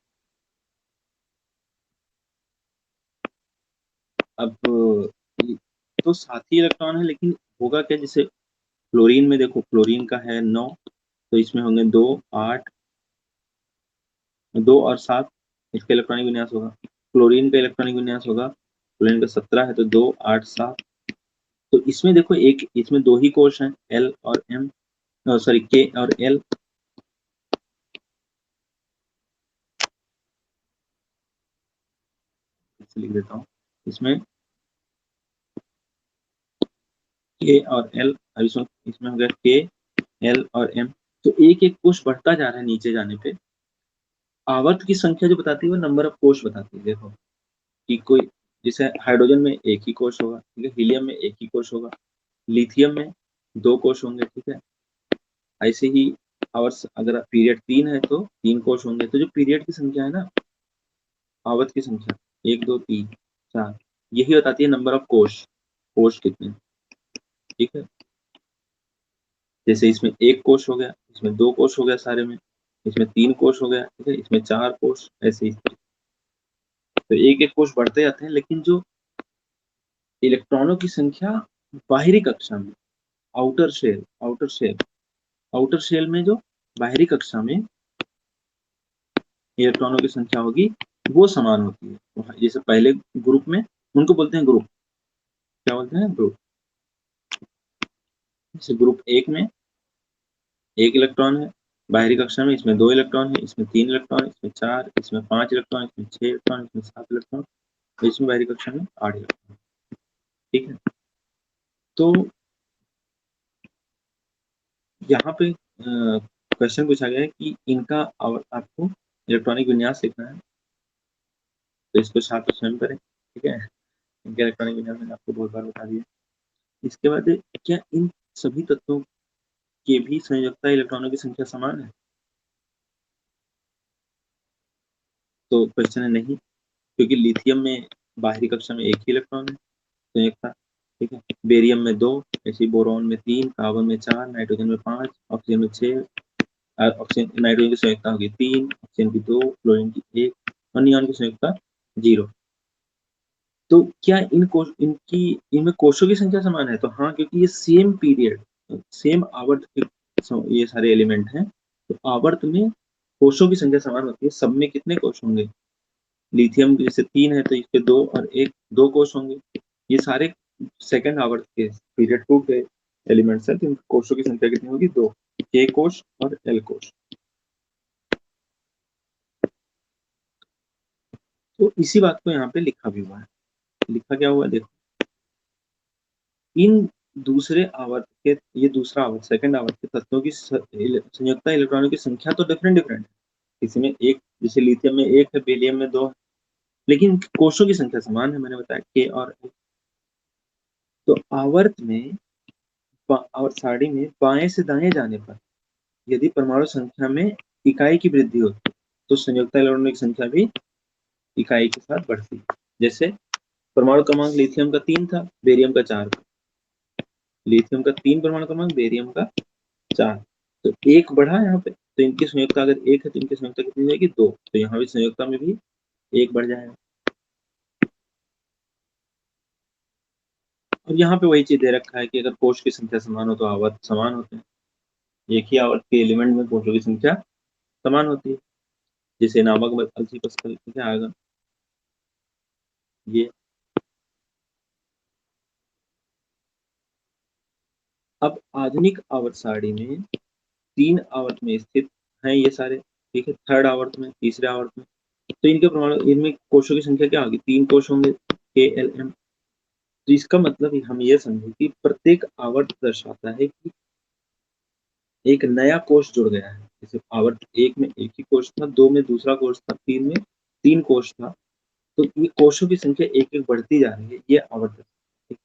अब तो 7 ही इलेक्ट्रॉन है, लेकिन होगा क्या? जैसे क्लोरीन में देखो, क्लोरीन का है 9, तो इसमें होंगे 2, 8, 2 और 7, इसका इलेक्ट्रॉनिक विन्यास होगा। क्लोरीन का इलेक्ट्रॉनिक विन्यास होगा, क्लोरीन का 17 है तो 2, 8, 7। तो इसमें देखो इसमें 2 ही कोश हैं, L और M, सॉरी K और L। लिख देता हूँ, इसमें K और L, अब इसमें हो गया K, L और M। तो एक एक कोश बढ़ता जा रहा है नीचे जाने पे। आवर्त की संख्या जो बताती है वो नंबर ऑफ कोश बताती है। देखो कि कोई, जैसे हाइड्रोजन में एक ही कोश होगा, ठीक है, हीलियम में एक ही कोश होगा, लिथियम में 2 कोश होंगे। ठीक है, ऐसे ही आवर्स, अगर पीरियड 3 है तो 3 कोश होंगे। तो जो पीरियड की संख्या है ना, आवर्त की संख्या 1, 2, 3, 4, यही बताती है नंबर ऑफ कोश, कोश कितने। ठीक है, जैसे इसमें 1 कोश हो गया, इसमें 2 कोश हो गया सारे में, इसमें 3 कोश हो गया, ठीक है, इसमें 4 कोश, ऐसे ही। तो एक एक कोश बढ़ते जाते हैं, लेकिन जो इलेक्ट्रॉनों की संख्या बाहरी कक्षा में, आउटर शेल में जो बाहरी कक्षा में इलेक्ट्रॉनों की संख्या होगी वो समान होती है। तो जैसे पहले ग्रुप में, उनको बोलते हैं ग्रुप, क्या बोलते हैं? ग्रुप। जैसे ग्रुप 1 में 1 इलेक्ट्रॉन है, बाहरी कक्षा में इसमें 2 इलेक्ट्रॉन है, इसमें 3 इलेक्ट्रॉन, इसमें 4, इसमें 5 इलेक्ट्रॉन, इसमें 6 इलेक्ट्रॉन, इसमें 7 इलेक्ट्रॉन, इसमें बाहरी कक्षा में 8 इलेक्ट्रॉन। ठीक है, तो यहाँ पे क्वेश्चन पूछा गया है कि इनका आपको इलेक्ट्रॉनिक विन्यास लिखना है, तो इसको छात्र स्वयं करें। ठीक है, इनका इलेक्ट्रॉनिक विन्यास मैंने आपको बहुत बार बता दिया। इसके बाद क्या इन सभी तत्वों के भी संयोजकता इलेक्ट्रॉनों की संख्या समान है? तो क्वेश्चन है नहीं, क्योंकि लिथियम में बाहरी कक्षा में 1 ही इलेक्ट्रॉन है संयोजकता। ठीक है, बेरियम में 2, ऐसे बोरॉन में 3, कार्बन में 4, नाइट्रोजन में 5, ऑक्सीजन में 6, ऑक्सीजन नाइट्रोजन की संयोजकता होगी 3, ऑक्सीजन की 2, क्लोरीन की 1 और नियॉन की संयोजकता 0। तो क्या इनमें कोशों की संख्या समान है? तो हाँ, क्योंकि ये सेम पीरियड, सेम आवर्त के ये सारे एलिमेंट हैं, तो आवर्त में कोशों की संख्या समान होती है। सब में कितने कोश होंगे? लिथियम जैसे 3 है तो इसके 2 और 1, 2 कोश होंगे। ये सारे सेकंड आवर्त के पीरियड 2 के एलिमेंट्स हैं, तो इनकी कोशों की संख्या कितनी होगी? 2, K कोश और L कोश। तो इसी बात को यहाँ पे लिखा भी हुआ है। लिखा क्या हुआ है देखो, इन दूसरे आवर्त के, ये दूसरा आवर्त, सेकंड आवर्त के तत्वों की संयुक्ता इलेक्ट्रॉनों की संख्या तो डिफरेंट डिफरेंट है। किसी में एक, जैसे लिथियम में 1 है, बेरिलियम में 2 है, लेकिन कोषों की संख्या समान है, मैंने बताया K और L। तो आवर्त में, आवर्त सारणी में बाएं से दाएं जाने पर यदि परमाणु संख्या में इकाई की वृद्धि होती है तो संयुक्ता इलेक्ट्रॉनों की संख्या भी इकाई के साथ बढ़ती है। जैसे परमाणु क्रमांक लिथियम का 3 था, बेरियम का 4 था। लिथियम का 3 परमाणु क्रमांक, बेरियम का 4। तो 1 बढ़ा यहाँ पे, तो इनकी संयुक्ता अगर 1 है तो इनकी संयुक्ता कितनी हो जाएगी? 2। तो यहाँ भी संयुक्ता में भी 1 बढ़ जाएगा। और यहाँ पे वही चीज दे रखा है कि अगर कोष की संख्या समान हो तो आवर्त समान होते हैं। एक ही आवर्त के एलिमेंट में कोषों की संख्या समान होती है। जैसे नामक अल्जीब्रा क्या आएगा ये। अब आधुनिक आवर्त सारणी में 3 आवर्त में स्थित हैं ये सारे, ठीक है। थर्ड आवर्त में, तीसरे आवर्त में, तो इनके परमाणु, इनमें कोषों की संख्या क्या होगी? 3 कोष होंगे, KLM। तो इसका मतलब हम ये समझे कि प्रत्येक आवर्त दर्शाता है कि एक नया कोष जुड़ गया है। जैसे आवर्त 1 में एक ही कोष था, 2 में दूसरा कोष था, 3 में 3 कोष था। तो ये कोषों की संख्या एक-एक बढ़ती जा रही है, ये आवर्त है।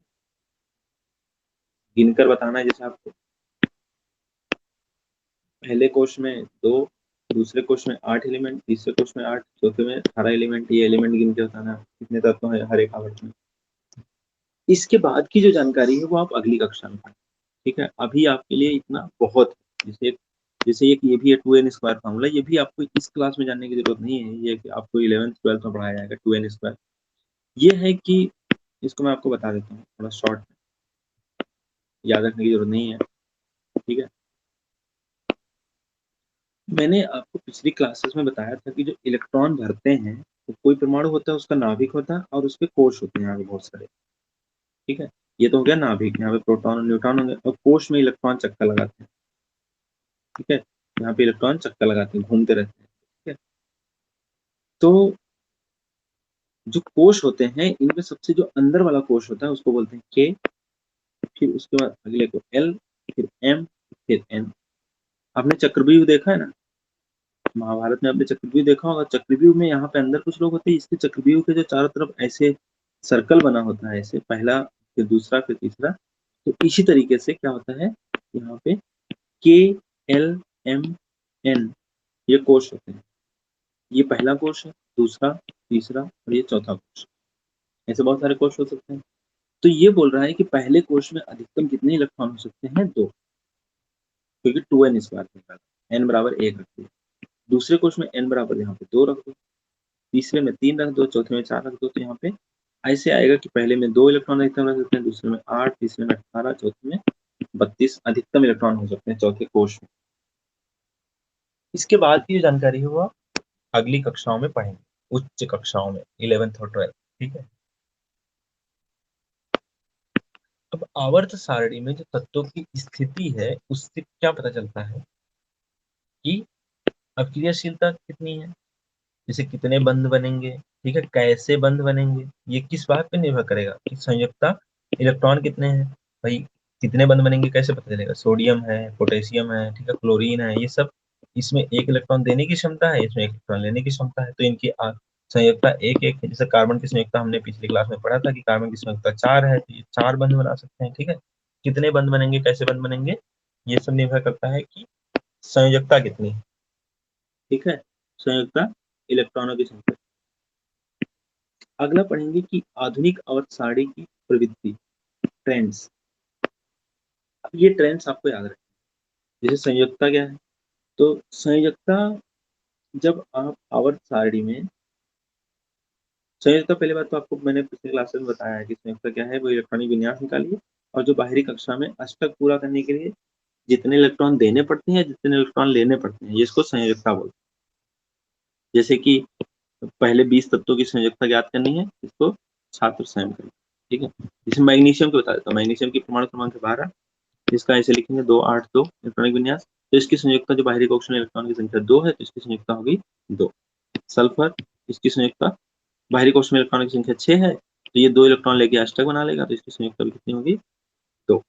गिनकर बताना है जैसे आपको, पहले कोष में 2, दूसरे कोष में 8 एलिमेंट, तीसरे कोष में 8, चौथे में 18 एलिमेंट। ये एलिमेंट गिन के बताना है कितने तत्व हैं हर एक आवर्त में। इसके बाद की जो जानकारी है वो आप अगली कक्षा में पढ़ें, ठीक है। अभी आपके लिए इतना बहुत है। जैसे जैसे एक ये भी है 2n स्क्वायर फार्मूला, ये भी आपको इस क्लास में जानने की जरूरत नहीं है, ये कि आपको 11th 12th में पढ़ाया जाएगा 2n स्क्वायर। ये है कि इसको मैं आपको बता देता हूँ थोड़ा शॉर्ट, याद रखने की जरूरत नहीं है, ठीक है। मैंने आपको पिछली क्लासेस में बताया था कि जो इलेक्ट्रॉन भरते हैं, तो कोई परमाणु होता है, उसका नाभिक होता है और उसके कोष होते हैं यहाँ पे बहुत सारे, ठीक है। ये तो हो गया नाभिक, यहाँ पे प्रोटॉन और न्यूट्रॉन होंगे, और कोष में इलेक्ट्रॉन चक्कर लगाते हैं, ठीक है। यहाँ पे इलेक्ट्रॉन चक्कर लगाते हैं, घूमते रहते हैं, ठीक है। तो जो कोष होते हैं, इनमें सबसे जो अंदर वाला कोष होता है उसको बोलते हैं के, फिर उसके बाद अगले को एल, फिर एम, फिर एन। आपने चक्रव्यूह देखा है ना, महाभारत में आपने चक्रव्यूह देखा होगा। चक्रव्यूह में यहाँ पे अंदर कुछ लोग होते हैं, इसके चक्रव्यूह के जो चारों तरफ ऐसे सर्कल बना होता है, ऐसे पहला, फिर दूसरा, फिर तीसरा। तो इसी तरीके से क्या होता है, यहाँ पे के, एल, एम, एन, ये कोष होते हैं। ये पहला कोष है, दूसरा, तीसरा और ये चौथा कोष। ऐसे बहुत सारे कोष हो सकते हैं। तो ये बोल रहा है कि पहले कोष में अधिकतम कितने इलेक्ट्रॉन हो सकते हैं? 2, क्योंकि 2n स्क्वायर होता है, n बराबर 1 रख दिया। दूसरे कोष में n बराबर यहाँ पे 2 रख दो, तीसरे में 3 रख दो, चौथे में 4 रख दो। तो यहाँ पे ऐसे आएगा कि पहले में 2 इलेक्ट्रॉन अधिकतम रख सकते हैं, दूसरे में 8, तीसरे में 18, चौथे में 32 अधिकतम इलेक्ट्रॉन हो सकते हैं चौथे कोष में। इसके बाद की जो जानकारी है वो अगली कक्षाओं में पढ़ेंगे, उच्च कक्षाओं में, 11th और 12th, ठीक है। अब आवर्त सारणी में जो तत्वों की स्थिति है उससे क्या पता चलता है कि अब क्रियाशीलता कितनी है, जैसे कितने बंध बनेंगे, ठीक है, कैसे बंध बनेंगे। ये किस बात पे निर्भर करेगा कि संयुक्ता इलेक्ट्रॉन कितने हैं। भाई कितने बंध बनेंगे कैसे पता चलेगा? सोडियम है, पोटेशियम है, ठीक है, क्लोरीन है, ये सब, इसमें एक इलेक्ट्रॉन देने की क्षमता है, इसमें एक इलेक्ट्रॉन लेने की क्षमता है। तो इनकी संयुक्ता एक एक है। जैसे कार्बन की संयुक्ता हमने पिछली क्लास में पढ़ा था कि कार्बन की संयुक्ता 4 है, तो ये 4 बंध बना सकते हैं, ठीक है। कितने बंध बनेंगे, कैसे बंध बनेंगे, ये सब निर्भर करता है कि संयोजकता कितनी है, ठीक है, संयोजकता इलेक्ट्रॉनों की संख्या। अगला पढ़ेंगे कि आधुनिक आवर्त सारणी की प्रवृत्ति, ट्रेंड्स। अब ये ट्रेंड्स आपको याद रखना है। जैसे संयोजकता क्या है, तो संयोजकता, जब आप आवर्त सारणी में, संयोजकता पहली बात तो आपको मैंने पिछले क्लासेस में बताया है कि संयोजकता क्या है, वो इलेक्ट्रॉनिक विन्यास निकालिए और जो बाहरी कक्षा में अष्टक पूरा करने के लिए जितने इलेक्ट्रॉन देने पड़ते हैं, जितने इलेक्ट्रॉन लेने पड़ते हैं, ये इसको संयोजकता बोलते हैं। जैसे कि पहले 20 तत्वों की संयोजकता ज्ञात करनी है, इसको छात्र स्वयं करें, ठीक है। जैसे मैग्नीशियम की बता देता हूँ, मैग्नीशियम की परमाणु क्रमांक है 12, इसका ऐसे लिखेंगे 2, 8, 2 इलेक्ट्रॉनिक विन्यास। तो इसकी संयोजकता जो बाहरी कक्ष में इलेक्ट्रॉन की संख्या 2 है, तो इसकी संयोजकता होगी 2। सल्फर, इसकी संयोजकता बाहरी कक्ष में इलेक्ट्रॉन की संख्या 6 है, तो ये 2 इलेक्ट्रॉन लेके अष्टक बना लेगा, तो इसकी संयोजकता भी कितनी होगी? 2।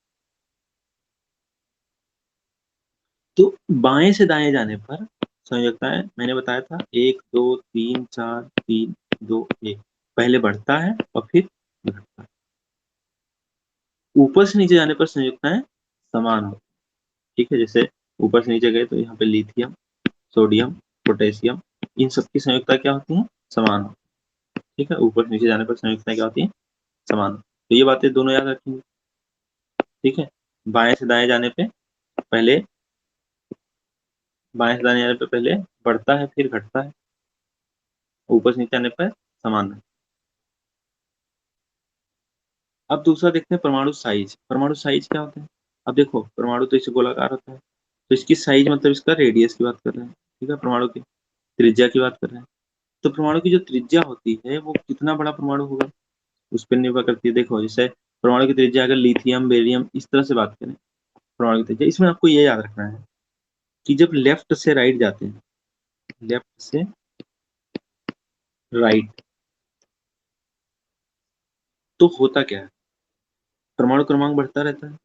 तो बाएं से दाएं जाने पर संयोजकताएं मैंने बताया था 1 2 3 4 3 2 1 पहले बढ़ता है और फिर घटता है। ऊपर से नीचे जाने पर संयोजकताएं समान होती है। ठीक है, जैसे ऊपर से नीचे गए तो यहाँ पे लिथियम, सोडियम, पोटेशियम, इन सबकी संयोजकता क्या होती है? समान होती है। ठीक है, ऊपर से नीचे जाने पर संयोजकताएं क्या होती है? समान। तो ये बातें दोनों याद रखेंगे। ठीक है, बाएं से दाएं जाने पे पहले बाएं से दाएं जाने पे पहले बढ़ता है फिर घटता है, ऊपर से नीचे आने पर समान है। अब दूसरा देखते हैं परमाणु साइज। परमाणु साइज क्या होता है? अब देखो परमाणु तो इसे गोलाकार होता है, तो इसकी साइज मतलब इसका रेडियस की बात कर रहे हैं। ठीक है, परमाणु की त्रिज्या की बात कर रहे हैं। तो परमाणु की जो त्रिज्या होती है वो कितना बड़ा परमाणु होगा उस पर निर्भर करती है। देखो जैसे परमाणु की त्रिज्या अगर लिथियम, बेरियम इस तरह से बात करें, परमाणु की त्रिज्या, इसमें आपको ये याद रखना है कि जब लेफ्ट से राइट जाते हैं, लेफ्ट से राइट, तो होता क्या है? परमाणु क्रमांक बढ़ता रहता है।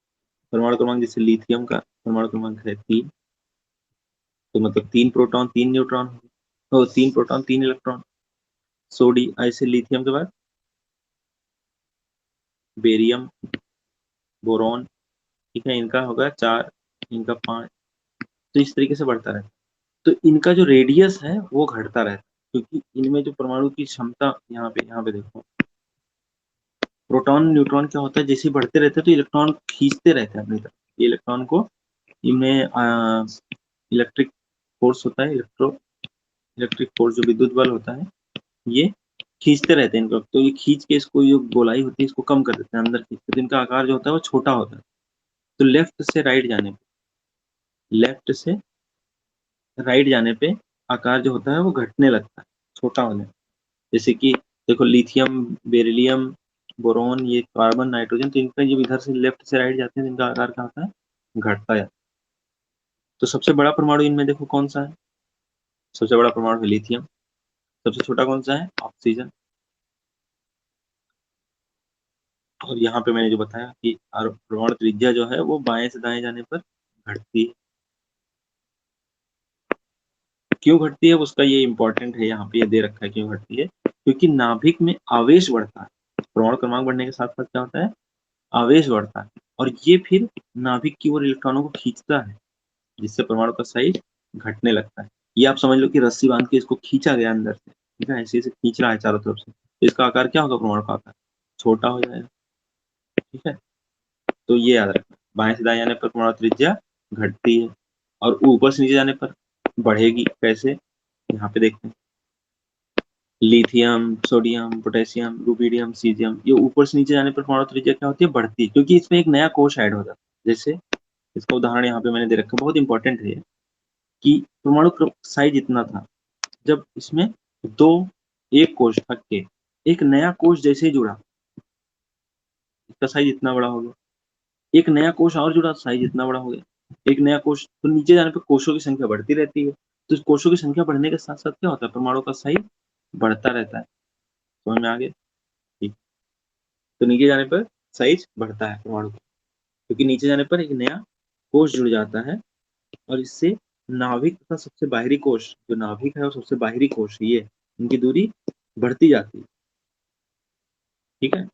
परमाणु क्रमांक जैसे लिथियम का परमाणु क्रमांक है 3, तो मतलब 3 प्रोटॉन 3 न्यूट्रॉन, तो 3 प्रोटॉन 3 इलेक्ट्रॉन। ऐसे लिथियम के बाद बेरियम, बोरॉन, ठीक है, इनका होगा 4, इनका 5, तो इस तरीके से बढ़ता रहता है। तो इनका जो रेडियस है वो घटता रहता है, क्योंकि इनमें जो परमाणु की क्षमता, यहाँ पे देखो, प्रोटॉन न्यूट्रॉन क्या होता है, जैसे बढ़ते रहते हैं तो इलेक्ट्रॉन खींचते रहते हैं अपनी तरफ। ये इलेक्ट्रॉन को, इनमें इलेक्ट्रिक फोर्स होता है, इलेक्ट्रिक फोर्स जो विद्युत बल होता है, ये खींचते रहते हैं इनको। तो ये खींच के इसको, जो गोलाई होती है इसको कम कर देते हैं, अंदर खींचते, तो इनका आकार जो होता है वो छोटा होता है। तो लेफ्ट से राइट जाने पे आकार जो होता है वो घटने लगता है, छोटा होने। जैसे कि देखो लिथियम, बेरिलियम, बोरोन, ये कार्बन, नाइट्रोजन, तो इनका जब इधर से लेफ्ट से राइट जाते हैं तो इनका आकार क्या होता है? घटता है। तो सबसे बड़ा परमाणु इनमें देखो कौन सा है? सबसे बड़ा परमाणु है लिथियम। सबसे छोटा कौन सा है? ऑक्सीजन। और यहाँ पे मैंने जो बताया कि परमाणु त्रिज्या जो है वो बाएं से दाएं जाने पर घटती है। क्यों घटती है उसका ये इंपॉर्टेंट है, यहाँ पे ये दे रखा है क्यों घटती है, क्योंकि नाभिक में आवेश बढ़ता है। परमाणु क्रमांक बढ़ने के साथ साथ क्या होता है? आवेश बढ़ता है, और ये फिर नाभिक की ओर इलेक्ट्रॉनों को खींचता है, जिससे परमाणु का साइज घटने लगता है। ये आप समझ लो कि रस्सी बांध के इसको खींचा गया अंदर से, ठीक है, ऐसे ऐसे खींच रहा है चारों तरफ से, तो इसका आकार क्या होगा? परमाणु का आकार छोटा हो जाएगा। ठीक है, तो ये याद रखना, बाएं से दाएं जाने पर परमाणु त्रिज्या घटती है, और ऊपर से नीचे जाने पर बढ़ेगी। कैसे? यहाँ पे देखते हैं, lithium, sodium, potassium, rubidium, caesium, ये ऊपर से नीचे जाने पर परमाणु त्रिज्या क्या होती है? बढ़ती है, क्योंकि इसमें एक नया कोश ऐड हो जाता है। जैसे इसका उदाहरण यहाँ पे मैंने दे रखा है, बहुत इंपॉर्टेंट है कि परमाणु साइज इतना था, जब इसमें दो एक कोश हट के एक नया कोश जैसे ही जुड़ा, इसका साइज इतना बड़ा हो गया। एक नया कोश और जुड़ा, साइज इतना बड़ा हो गया। एक नया कोश, तो नीचे जाने पर कोशों की संख्या बढ़ती रहती है, तो इस कोशों की संख्या बढ़ने के साथ साथ क्या होता है? परमाणु का साइज बढ़ता रहता है। समझ में आ गया? ठीक, तो नीचे जाने पर साइज बढ़ता है परमाणु का, क्योंकि नीचे जाने पर एक नया कोश जुड़ जाता है, और इससे नाभिक का सबसे बाहरी कोश, जो नाभिक है और सबसे बाहरी कोश, ये इनकी दूरी बढ़ती जाती है। ठीक है,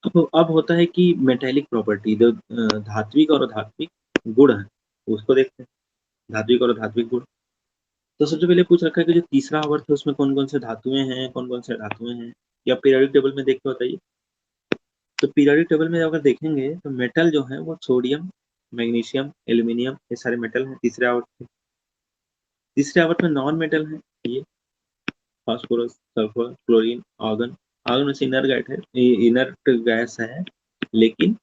तो अब होता है कि मेटेलिक प्रॉपर्टी, जो धात्विक और अधात्विक गुण है, उसको देखते हैं। धात्विक और अधात्विक गुण, तो सबसे पहले पूछ रखा है कि जो तीसरा आवर्त है उसमें कौन कौन से धातुएं हैं, कौन कौन से धातुएं हैं, या पीरियोडिक टेबल में देख के बताइए। तो पीरियोडिक टेबल में अगर देखेंगे तो मेटल जो है वो सोडियम, मैग्नीशियम, एल्यूमिनियम, ये सारे मेटल हैं तीसरे आवर्त में। तीसरे आवर्त में नॉन मेटल है, ये phosphorus, sulphur, chlorine, argon. Argon वैसे इनर है, इनर्ट गैस है, लेकिन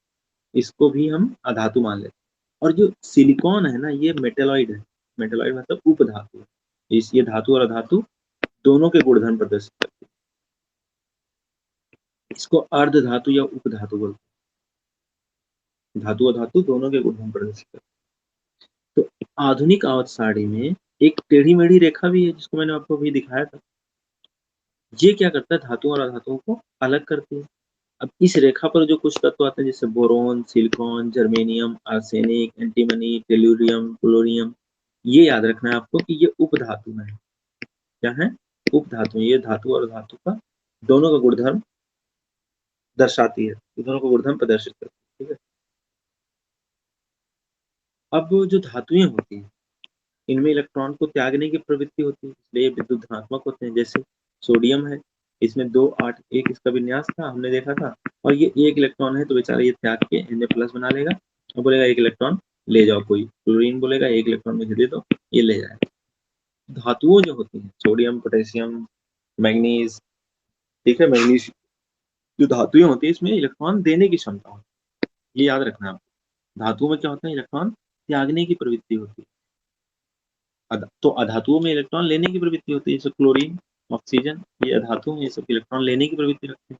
इसको भी हम अधातु मान लेते हैं। और जो सिलिकॉन है ना, ये मेटेलॉइड है। मेटेलॉइड मतलब उपधातु है। ये धातु और अधातु दोनों के गुणधर्म प्रदर्शित करते हैं। इसको अर्ध धातु या उपधातु बोलते हैं। धातु और धातु दोनों के गुणधर्म प्रदर्शित करते हैं। तो आधुनिक आवर्त सारणी में एक टेढ़ी मेढ़ी रेखा भी है, जिसको मैंने आपको अभी दिखाया था। ये क्या करता है? धातुओं और अधातुओं को अलग करती है। अब इस रेखा पर जो कुछ तत्व आते हैं जैसे boron, silicon, germanium, arsenic, antimony, tellurium, polonium, ये याद रखना है आपको कि ये उपधातु है। क्या है? उपधातु। ये धातु और धातु का दोनों का गुणधर्म दर्शाती है, दोनों का गुणधर्म प्रदर्शित करती है। ठीक है। अब जो धातुएं होती हैं इनमें इलेक्ट्रॉन को त्यागने की प्रवृत्ति होती है, इसलिए विद्युत धनात्मक होते हैं। जैसे सोडियम है, इसमें 2 8 1 इसका विन्यास था, हमने देखा था, और ये 1 इलेक्ट्रॉन है तो बेचारा ये त्याग के Na+ बना लेगा और बोलेगा 1 इलेक्ट्रॉन ले जाओ। कोई क्लोरीन बोलेगा 1 इलेक्ट्रॉन मुझे दे दो, ये ले जाएगा। धातुओं जो होती हैं सोडियम, पोटेशियम, मैग्नीज, ठीक है, मैग्नीज जो धातुएं होती है इसमें इलेक्ट्रॉन देने की क्षमता होती है, ये याद रखना है आपको। धातुओं में क्या होता है? इलेक्ट्रॉन त्यागने की प्रवृत्ति होती है। तो अधातुओं में इलेक्ट्रॉन लेने की प्रवृत्ति होती है, जैसे क्लोरीन, ऑक्सीजन, ये अधातु में ये सब इलेक्ट्रॉन लेने की प्रवृत्ति रखते हैं।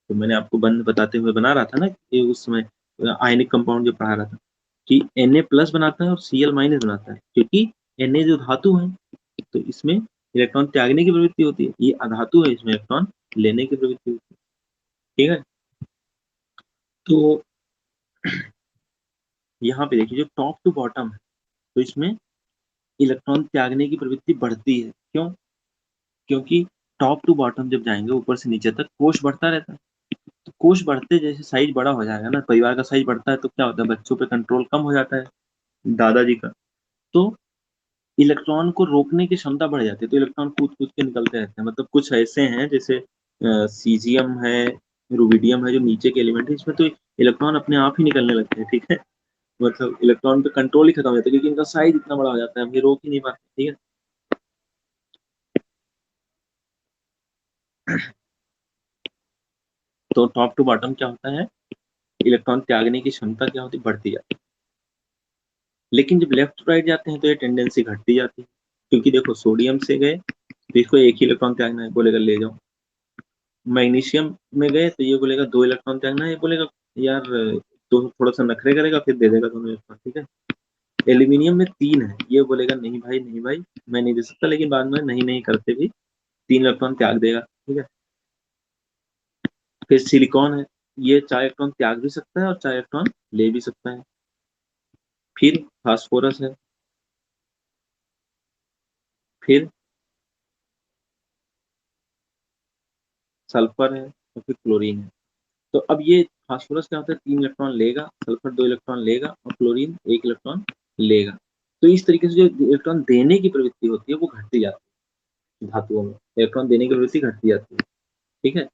तो मैंने आपको बंद बताते हुए बना रहा था ना कि उस समय आयनिक कंपाउंड जो पढ़ा रहा था कि Na+ बनाता है और Cl- बनाता है, क्योंकि Na जो धातु है तो इसमें इलेक्ट्रॉन त्यागने की प्रवृत्ति होती है, ये अधातु है इसमें इलेक्ट्रॉन लेने की प्रवृत्ति होती है। ठीक है। तो यहाँ पे देखिए जो टॉप टू बॉटम है तो इसमें इलेक्ट्रॉन त्यागने की प्रवृत्ति बढ़ती है। क्यों? क्योंकि टॉप टू बॉटम जब जाएंगे ऊपर से नीचे तक कोश बढ़ता रहता है, तो कोश बढ़ते जैसे साइज बड़ा हो जाएगा ना, परिवार का साइज बढ़ता है तो क्या होता है? बच्चों पे कंट्रोल कम हो जाता है, दादाजी का। तो इलेक्ट्रॉन को रोकने की क्षमता बढ़ जाती है, तो इलेक्ट्रॉन कूद कूद के निकलते रहते हैं। मतलब कुछ ऐसे हैं जैसे सीजियम है, रुबिडियम है, जो नीचे के एलिमेंट है, इसमें तो इलेक्ट्रॉन अपने आप ही निकलने लगते हैं। ठीक है। मतलब इलेक्ट्रॉन पे कंट्रोल ही खत्म हो जाता है क्योंकि इनका साइज इतना बड़ा हो जाता है, हम ये रोक ही नहीं पाते। ठीक है। तो टॉप टू बॉटम क्या होता है? इलेक्ट्रॉन त्यागने की क्षमता क्या होती है? बढ़ती जाती है। लेकिन जब लेफ्ट टू राइट जाते हैं तो ये टेंडेंसी घटती जाती है, क्योंकि देखो सोडियम से गए तो इसको 1 ही इलेक्ट्रॉन त्यागना है, बोलेगा ले जाओ। मैग्नीशियम में गए तो ये बोलेगा 2 इलेक्ट्रॉन त्यागना है, ये बोलेगा यार, तो थोड़ा सा नखरे करेगा फिर दे देगा दोनों इलेक्ट्रॉन। ठीक है। एल्यूमिनियम में 3 है, ये बोलेगा नहीं भाई नहीं भाई, मैं नहीं दे सकता, लेकिन बाद में नहीं नहीं करते भी 3 इलेक्ट्रॉन त्याग देगा। ठीक है। फिर सिलिकॉन है, ये 4 इलेक्ट्रॉन त्याग भी सकता है और 4 इलेक्ट्रॉन ले भी सकता है। फिर फास्फोरस है, फिर सल्फर है और फिर क्लोरीन है। तो अब ये फास्फोरस क्या होता है? 3 इलेक्ट्रॉन लेगा, सल्फर 2 इलेक्ट्रॉन लेगा और क्लोरीन 1 इलेक्ट्रॉन लेगा। तो इस तरीके से जो इलेक्ट्रॉन देने की प्रवृत्ति होती है वो घटती जाती है धातुओं में, इलेक्ट्रॉन देने की प्रवृत्ति घटती जाती है। ठीक है।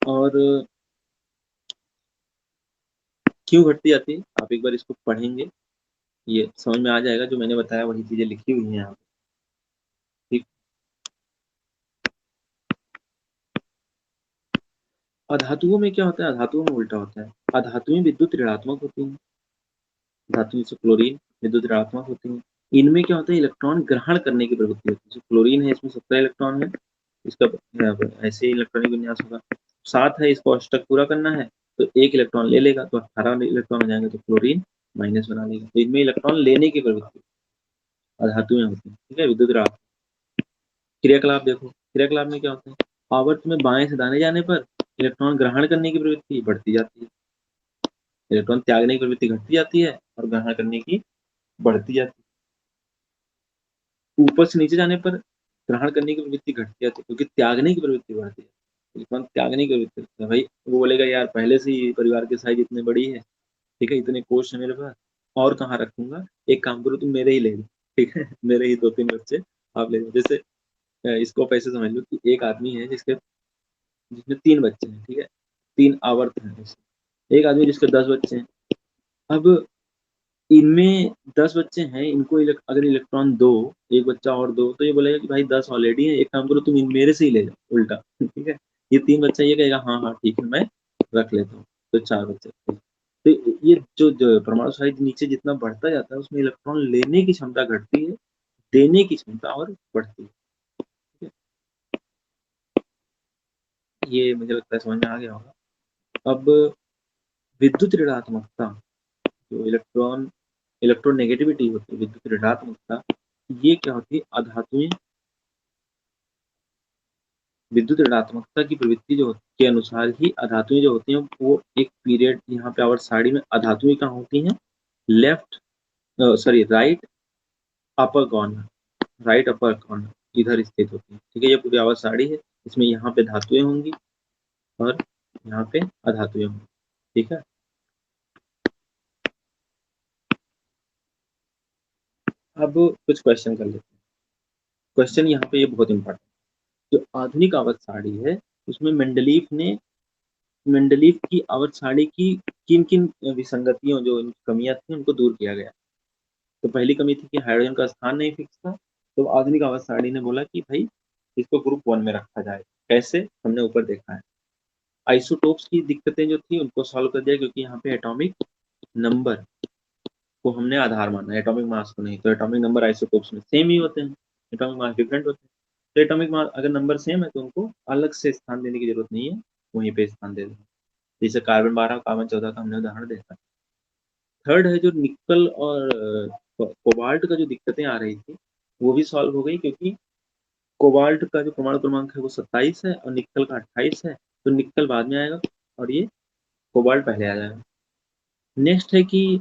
और क्यों घटती जाती है आप एक बार इसको पढ़ेंगे, ये समझ में आ जाएगा। जो मैंने बताया वही चीजें लिखी हुई हैं यहाँ पे। ठीक। अधातुओं में क्या होता है? अधातुओं में उल्टा होता है। अधातुएं विद्युत ऋणात्मक होती हैं, धातु जैसे क्लोरीन विद्युत ऋणात्मक होती हैं। इनमें क्या होता है? इलेक्ट्रॉन ग्रहण करने की प्रवृत्ति होती है। जो क्लोरीन है इसमें 17 इलेक्ट्रॉन है, इसका ऐसे ही इलेक्ट्रॉनिक विन्यास होगा। 7 है, इसको अष्टक पूरा करना है तो 1 इलेक्ट्रॉन ले लेगा, तो 18 इलेक्ट्रॉन हो जाएंगे, तो क्लोरीन माइनस बना लेगा। तो इनमें इलेक्ट्रॉन लेने की प्रवृत्ति अधातुएं होती है। ठीक है। विद्युत ऋणात्मक। क्रियाकलाप देखो, क्रियाकलाप में क्या होता है? आवर्त में बाएं से दाने जाने पर इलेक्ट्रॉन ग्रहण करने की प्रवृत्ति बढ़ती जाती है, इलेक्ट्रॉन त्यागने की प्रवृत्ति घटती जाती है और ग्रहण करने की बढ़ती जाती है। ऊपर से नीचे जाने पर ग्रहण करने की प्रवृत्ति घटती जाती है, क्योंकि त्यागने की प्रवृत्ति बढ़ती है। इलेक्ट्रॉन त्यागने की प्रवृत्ति है भाई, वो बोलेगा यार पहले से ही परिवार की साइज इतनी बड़ी है, ठीक है, इतने कोष है मेरे पास, और कहाँ रखूंगा, एक काम करो तुम मेरे ही ले लो। ठीक है। मेरे ही 2 3 बच्चे आप ले लो। जैसे इसको आप ऐसे समझ लो कि एक आदमी है जिसमें 3 बच्चे हैं। ठीक है। 3 आवर्त हैं ऐसे। एक आदमी जिसके 10 बच्चे हैं। अब इनमें 10 बच्चे हैं, इनको अगर इलेक्ट्रॉन दो, एक बच्चा और दो, तो ये बोलेगा कि भाई 10 ऑलरेडी है, एक काम करो तुम मेरे से ही ले जाओ उल्टा। ठीक है। ये 3 बच्चा ये कहेगा हाँ हाँ ठीक है मैं रख लेता हूँ, तो 4 बच्चे। तो ये जो परमाणु साइज नीचे जितना बढ़ता जाता है उसमें इलेक्ट्रॉन लेने की क्षमता घटती है, देने की क्षमता और बढ़ती है। ठीक है। ये मुझे लगता है समझ में आ गया होगा। अब विद्युत ऋणात्मकता, जो इलेक्ट्रोनेगेटिविटी होती है, विद्युत ऋणात्मकता, ये क्या होती है? अधातुएं विद्युत ऋणात्मकता की प्रवृत्ति जो के अनुसार ही अधातुएं जो होती हैं वो एक पीरियड यहाँ पे आवर्त सारणी में अधातुएं कहाँ होती हैं, right upper corner, right upper corner इधर स्थित होती है। ठीक है, ये पूरी आवर्त सारणी है, इसमें यहाँ पे धातुएं होंगी और यहाँ पे अधातुएं होंगी। ठीक है, अब कुछ क्वेश्चन कर लेते हैं। क्वेश्चन यहाँ पे ये बहुत इंपॉर्टेंट, जो आधुनिक आवर्त सारणी है उसमें मेंडलीव की आवर्त सारणी की किन किन विसंगतियों, जो कमियां थी उनको दूर किया गया। तो पहली कमी थी कि हाइड्रोजन का स्थान नहीं फिक्स था, तो आधुनिक आवर्त सारणी ने बोला कि भाई इसको ग्रुप 1 में रखा जाए। कैसे, हमने ऊपर देखा है। आइसोटोप्स की दिक्कतें जो थी उनको सॉल्व कर दिया, क्योंकि यहाँ पे एटॉमिक नंबर को हमने आधार माना, एटॉमिक मास को नहीं। तो एटॉमिक नंबर आइसोटोप्स में सेम ही होते हैं, एटॉमिक मास डिफरेंट होते हैं। तो एटॉमिक मास अगर नंबर सेम है तो उनको अलग से स्थान देने की जरूरत नहीं है, वहीं पे स्थान दे दें। जैसे कार्बन 12 कार्बन 14 का हमने उदाहरण देखा। थर्ड है जो निकल और कोबाल्ट का जो दिक्कतें आ रही थी वो भी सॉल्व हो गई, क्योंकि कोबाल्ट का जो परमाणु क्रमांक है वो 27 है और निकल का 28 है। तो निकल बाद में आएगा और ये कोबाल्ट पहले आ जाएगा। नेक्स्ट है कि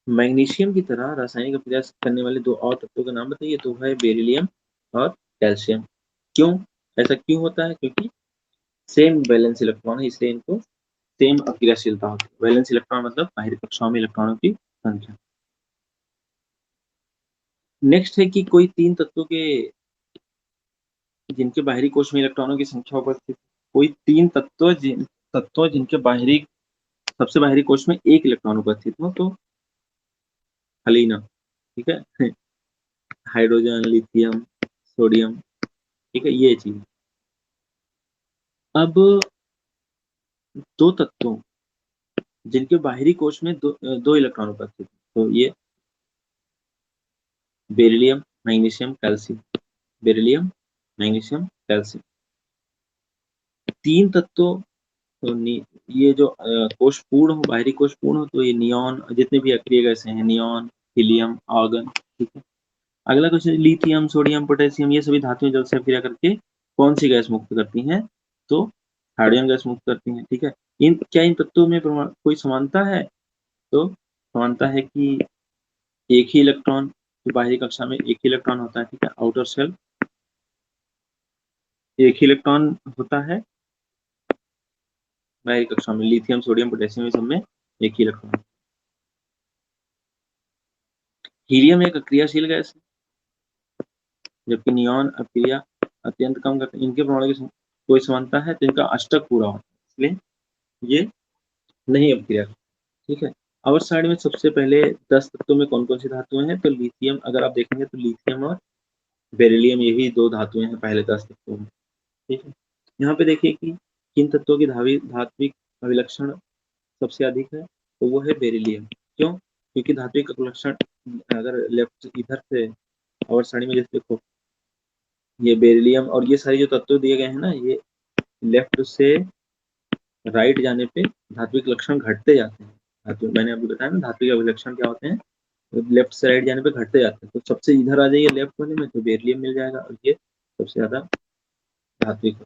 मैग्नीशियम की तरह रासायनिक अभिक्रिया करने वाले दो और तत्वों का नाम बताइए। तो है बेरिलियम और कैल्शियम। क्यों ऐसा क्यों होता है, क्योंकि सेम वैलेंस इलेक्ट्रॉन है, इसलिए इनको सेम अक्रियाशीलता होती है। वैलेंस इलेक्ट्रॉन मतलब बाहरी कक्षाओं में इलेक्ट्रॉनों की संख्या। नेक्स्ट है कि कोई तीन तत्वों के जिनके बाहरी कोश में इलेक्ट्रॉनों की संख्या उपस्थित, कोई तीन तत्व जिनके बाहरी सबसे बाहरी कोश में एक इलेक्ट्रॉन उपस्थित हो, तो हलीना। ठीक है, हाइड्रोजन, लिथियम, सोडियम। ठीक है, ये चीज। अब दो तत्वों जिनके बाहरी कोश में दो इलेक्ट्रॉन उपस्थित, तो ये beryllium, magnesium, calcium. Beryllium, magnesium, calcium, तीन तत्वों। तो ये जो कोश पूर्ण हो, बाहरी कोश पूर्ण हो, तो ये नियॉन, जितने भी अक्रिय गैसें हैं, नियॉन, हीलियम, आर्गन। ठीक है, अगला क्वेश्चन, लिथियम, सोडियम, पोटेशियम, ये सभी धातुएं जल से अभिक्रिया करके कौन सी गैस मुक्त करती हैं, तो हाइड्रोजन गैस मुक्त करती हैं। ठीक है, इन तत्वों में कोई समानता है, तो समानता है कि एक ही इलेक्ट्रॉन, तो बाहरी कक्षा में एक ही इलेक्ट्रॉन होता है। ठीक है, आउटर शेल एक ही इलेक्ट्रॉन होता है बाहरी कक्षा में। लिथियम, सोडियम, पोटेशियम, सब में एक ही इलेक्ट्रॉन। हीलियम एक अक्रियाशील गैस है, जबकि नियॉन अक्रिया अत्यंत कम करते हैं। इनके परमाणु की कोई समानता है, तो इनका अष्टक पूरा होता है, इसलिए ये नहीं अभिक्रिया। ठीक है, आवर्त सारणी में सबसे पहले 10 तत्वों में कौन कौन सी धातुएं हैं, तो लिथियम, अगर आप देखेंगे तो लिथियम और बेरिलियम यही दो धातुएं हैं पहले 10 तत्वों में। ठीक है, यहाँ पे देखिए कि किन तत्वों की धात्विक अभिलक्षण सबसे अधिक है, तो वो है बेरिलियम। क्यों, क्योंकि धात्विक अभिलक्षण अगर लेफ्ट इधर से आवर्त सारणी में जैसे देखो, ये बेरिलियम और ये सारे जो तत्व दिए गए हैं ना, ये लेफ्ट से राइट जाने पे धात्विक लक्षण घटते जाते हैं। धातु मैंने अभी बताया ना, धात्विक अभिलक्षण क्या होते हैं, तो लेफ्ट से राइट जाने पे घटते जाते हैं। तो सबसे इधर आ जाइए लेफ्ट वाले में, तो बेरिलियम मिल जाएगा, और ये सबसे ज्यादा धात्विक।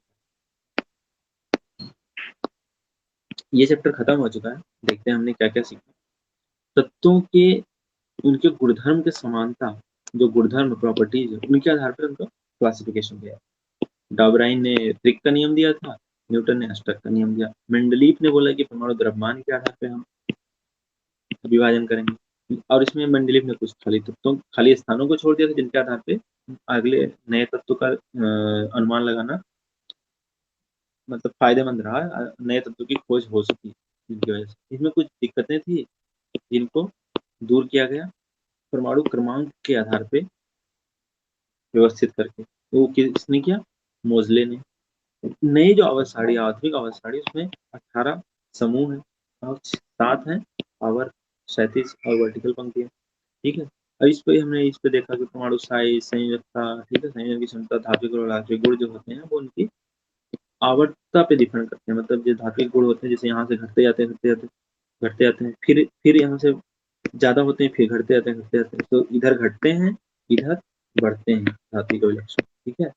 ये चैप्टर खत्म हो चुका है, देखते हैं हमने क्या क्या सीखा। तत्वों के उनके गुणधर्म के समानता, जो गुणधर्म प्रॉपर्टीज है, उनके आधार पर उनका क्लासिफिकेशन किया। डाबराइन ने त्रिक का नियम दिया था, न्यूटन ने अष्टक का नियम दिया। मेंडलीव ने बोला कि परमाणु द्रव्यमान के आधार पर हम विभाजन करेंगे, और इसमें मेंडलीव ने कुछ खाली स्थानों को छोड़ दिया था, जिनके आधार पे अगले नए तत्व का अनुमान लगाना मतलब फायदेमंद रहा, नए तत्व की खोज हो सकी जिनकी वजह से। इसमें कुछ दिक्कतें थी जिनको दूर किया गया परमाणु क्रमांक के आधार पे व्यवस्थित करके। वो किसने किया, मोजले ने। नई जो आवर्त सारणी, आधुनिक आवर्त सारणी, उसमें 18 समूह है और 7 है पावर, क्षैतिज और वर्टिकल पंक्तियां। ठीक है, और इस पे देखा कि परमाणु साइज, संयोजकता, ठीक है, संयोजन की क्षमता, धात्विक और रासायनिक गुण जो होते हैं वो उनकी आवर्तता पे डिपेंड करते हैं। मतलब जो धात्विक गुण होते हैं, जैसे यहाँ से घटते जाते हैं, घटते जाते हैं, घटते जाते हैं, फिर यहाँ से ज्यादा होते हैं, फिर घटते जाते हैं, घटते जाते हैं। तो इधर घटते हैं, इधर बढ़ते हैं धात्विक अभिलक्षण। ठीक है,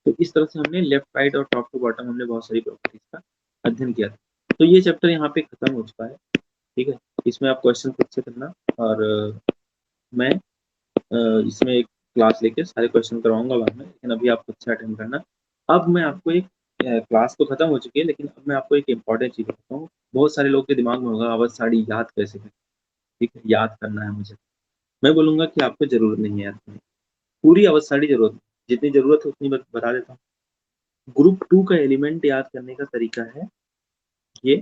तो इस तरह से हमने लेफ्ट राइट और टॉप टू बॉटम हमने बहुत सारी प्रॉपर्टीज का अध्ययन किया था। तो ये चैप्टर यहाँ पे खत्म हो चुका है, ठीक है। इसमें आप क्वेश्चन खुद से करना, और मैं इसमें एक क्लास लेके सारे क्वेश्चन करवाऊंगा बाद में, लेकिन अभी आप खुद से अटेंड करना। अब मैं आपको एक क्लास तो खत्म हो चुकी है, लेकिन अब मैं आपको एक इम्पॉर्टेंट चीज़ बताता हूँ। बहुत सारे लोग के दिमाग में होगा अवध साड़ी याद कैसे करें, ठीक है, याद करना है मुझे। मैं बोलूँगा कि आपको ज़रूरत नहीं है याद करने, पूरी अवध साड़ी ज़रूरत नहीं, जितनी ज़रूरत है उतनी बता देता हूँ। ग्रुप 2 का एलिमेंट याद करने का तरीका है ये,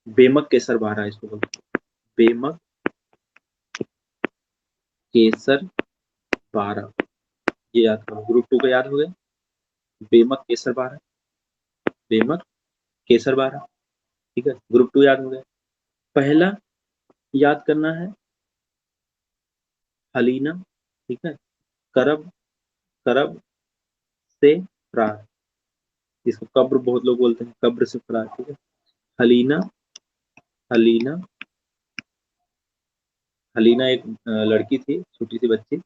बेमक केसर बारह इसको बोलते हैं, बेमक केसर बारह। ये याद करो, ग्रुप 2 का याद हो गया, बेमक केसर बारह, बेमक केसर बारह, ठीक है। ग्रुप 2 याद हो गया। पहला याद करना है हलीना, ठीक है, करब, करब से फरार, इसको कब्र बहुत लोग बोलते हैं, कब्र से फरार, ठीक है। हलीना, हलीना, हलीना एक लड़की थी, छोटी सी बच्ची,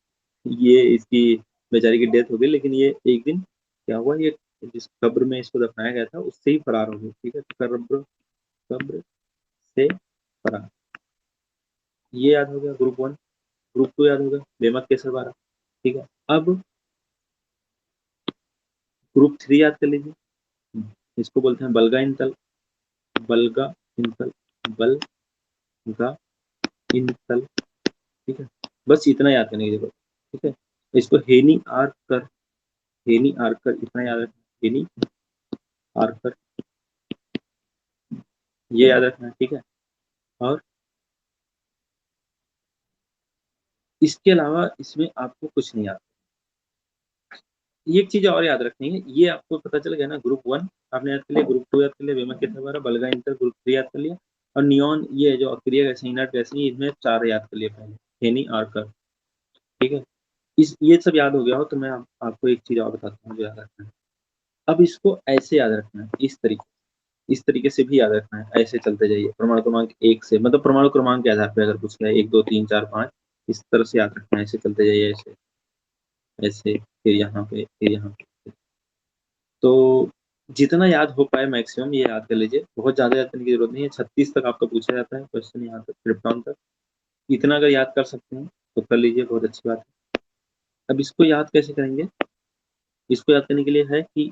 ये इसकी बेचारी की डेथ हो गई, लेकिन ये एक दिन क्या हुआ, ये जिस कब्र में इसको दफनाया गया था उससे ही फरार हो गई, ठीक है। कब्र, कब्र से फरार, ये याद हो गया ग्रुप 1। ग्रुप 2 याद हो गया, बेमक केसर बारह, ठीक है। अब ग्रुप 3 याद कर लीजिए, इसको बोलते हैं बलगा इंतल, बलगा इंतल, बलगा इंतल, ठीक है। बस इतना याद करने की जरूरत, ठीक है। इसको हेनी आर कर, हेनी आर कर, इतना याद रखना, हेनी आर कर, ये याद रखना है, ठीक है। और इसके अलावा इसमें आपको कुछ नहीं याद। ये एक चीज और याद रखनी है, ये आपको पता चल गया ना, ग्रुप 1 आपने याद कर लिया, ग्रुप 2 याद कर लिया, बेमक केसर बारह, बलगा इंटर, ग्रुप 3 याद कर लिया, और नियॉन ये जो अक्रिया गैसें, इनर्ट गैसें, इसमें 4 याद कर लिया पहले, हेनी आर कर, ठीक है। इस ये सब याद हो गया हो तो मैं आपको एक चीज और बताता हूँ जो याद रखना है। अब इसको ऐसे याद रखना है, इस तरीके से भी याद रखना है, ऐसे चलते जाइए परमाणु क्रमांक 1 से, मतलब परमाणु क्रमांक के आधार पर अगर पूछ गया 1 2 3 4 5, इस तरह से याद रखना है, ऐसे चलते जाइए, ऐसे ऐसे, फिर यहाँ पे, फिर यहाँ पे। तो जितना याद हो पाए मैक्सिमम ये याद कर लीजिए, बहुत ज़्यादा याद करने की जरूरत नहीं है। 36 तक आपका पूछा जाता है क्वेश्चन, यहाँ तक क्रिप्टॉन तक, इतना अगर याद कर सकते हैं तो कर लीजिए, बहुत अच्छी बात है। अब इसको याद कैसे करेंगे, इसको याद करने के लिए है कि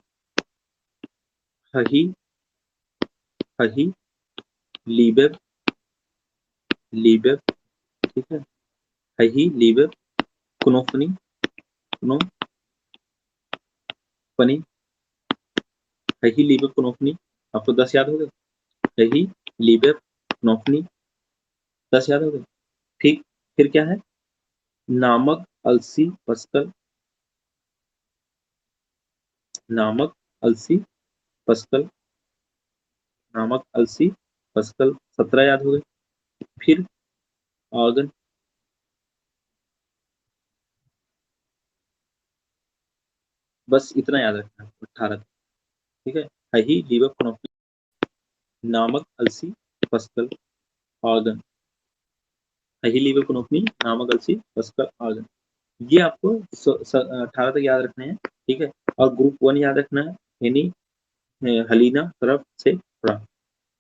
हही, हही, लीबेब, लीबेब, ठीक है, हही, लीबेब, कुनोफनी, कुनोफनी, हही, लीबेब, कुनोफनी, आपको 10 याद हो गए, हही, लीबेब, कुनोफनी, 10 याद हो गए, ठीक। फिर क्या है, नामक, अलसी, पस्कल, नामक, अलसी, पस्कल, नामक, अलसी, पस्कल, 17 याद हो गए। फिर ऑर्गन, बस इतना याद रखना है, 18, ठीक है। हही, लीवर, कोनोपी, नामक, अलसी, पस्कल, ऑर्गन, हही, लीवर, कोनोपी, नामक, अलसी, पस्कल, ऑर्गन, ये आपको 18 तक याद रखने हैं, ठीक है। और ग्रुप 1 याद रखना है, यानी हलीना, तरफ से थोड़ा,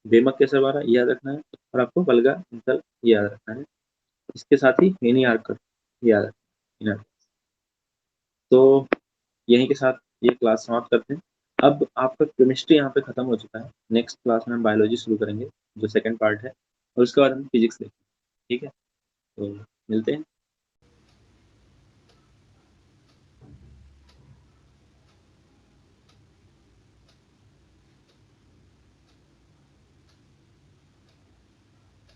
बेमक के सरवारा याद रखना है, और आपको बलगा इंतल याद रखना है, इसके साथ ही हेनी आर्कर याद रखना है। तो यहीं के साथ ये क्लास समाप्त करते हैं। अब आपका केमिस्ट्री यहाँ पे खत्म हो चुका है, नेक्स्ट क्लास में हम बायोलॉजी शुरू करेंगे जो सेकंड पार्ट है, और उसके बाद हम फिजिक्स देखेंगे, ठीक है। तो मिलते हैं।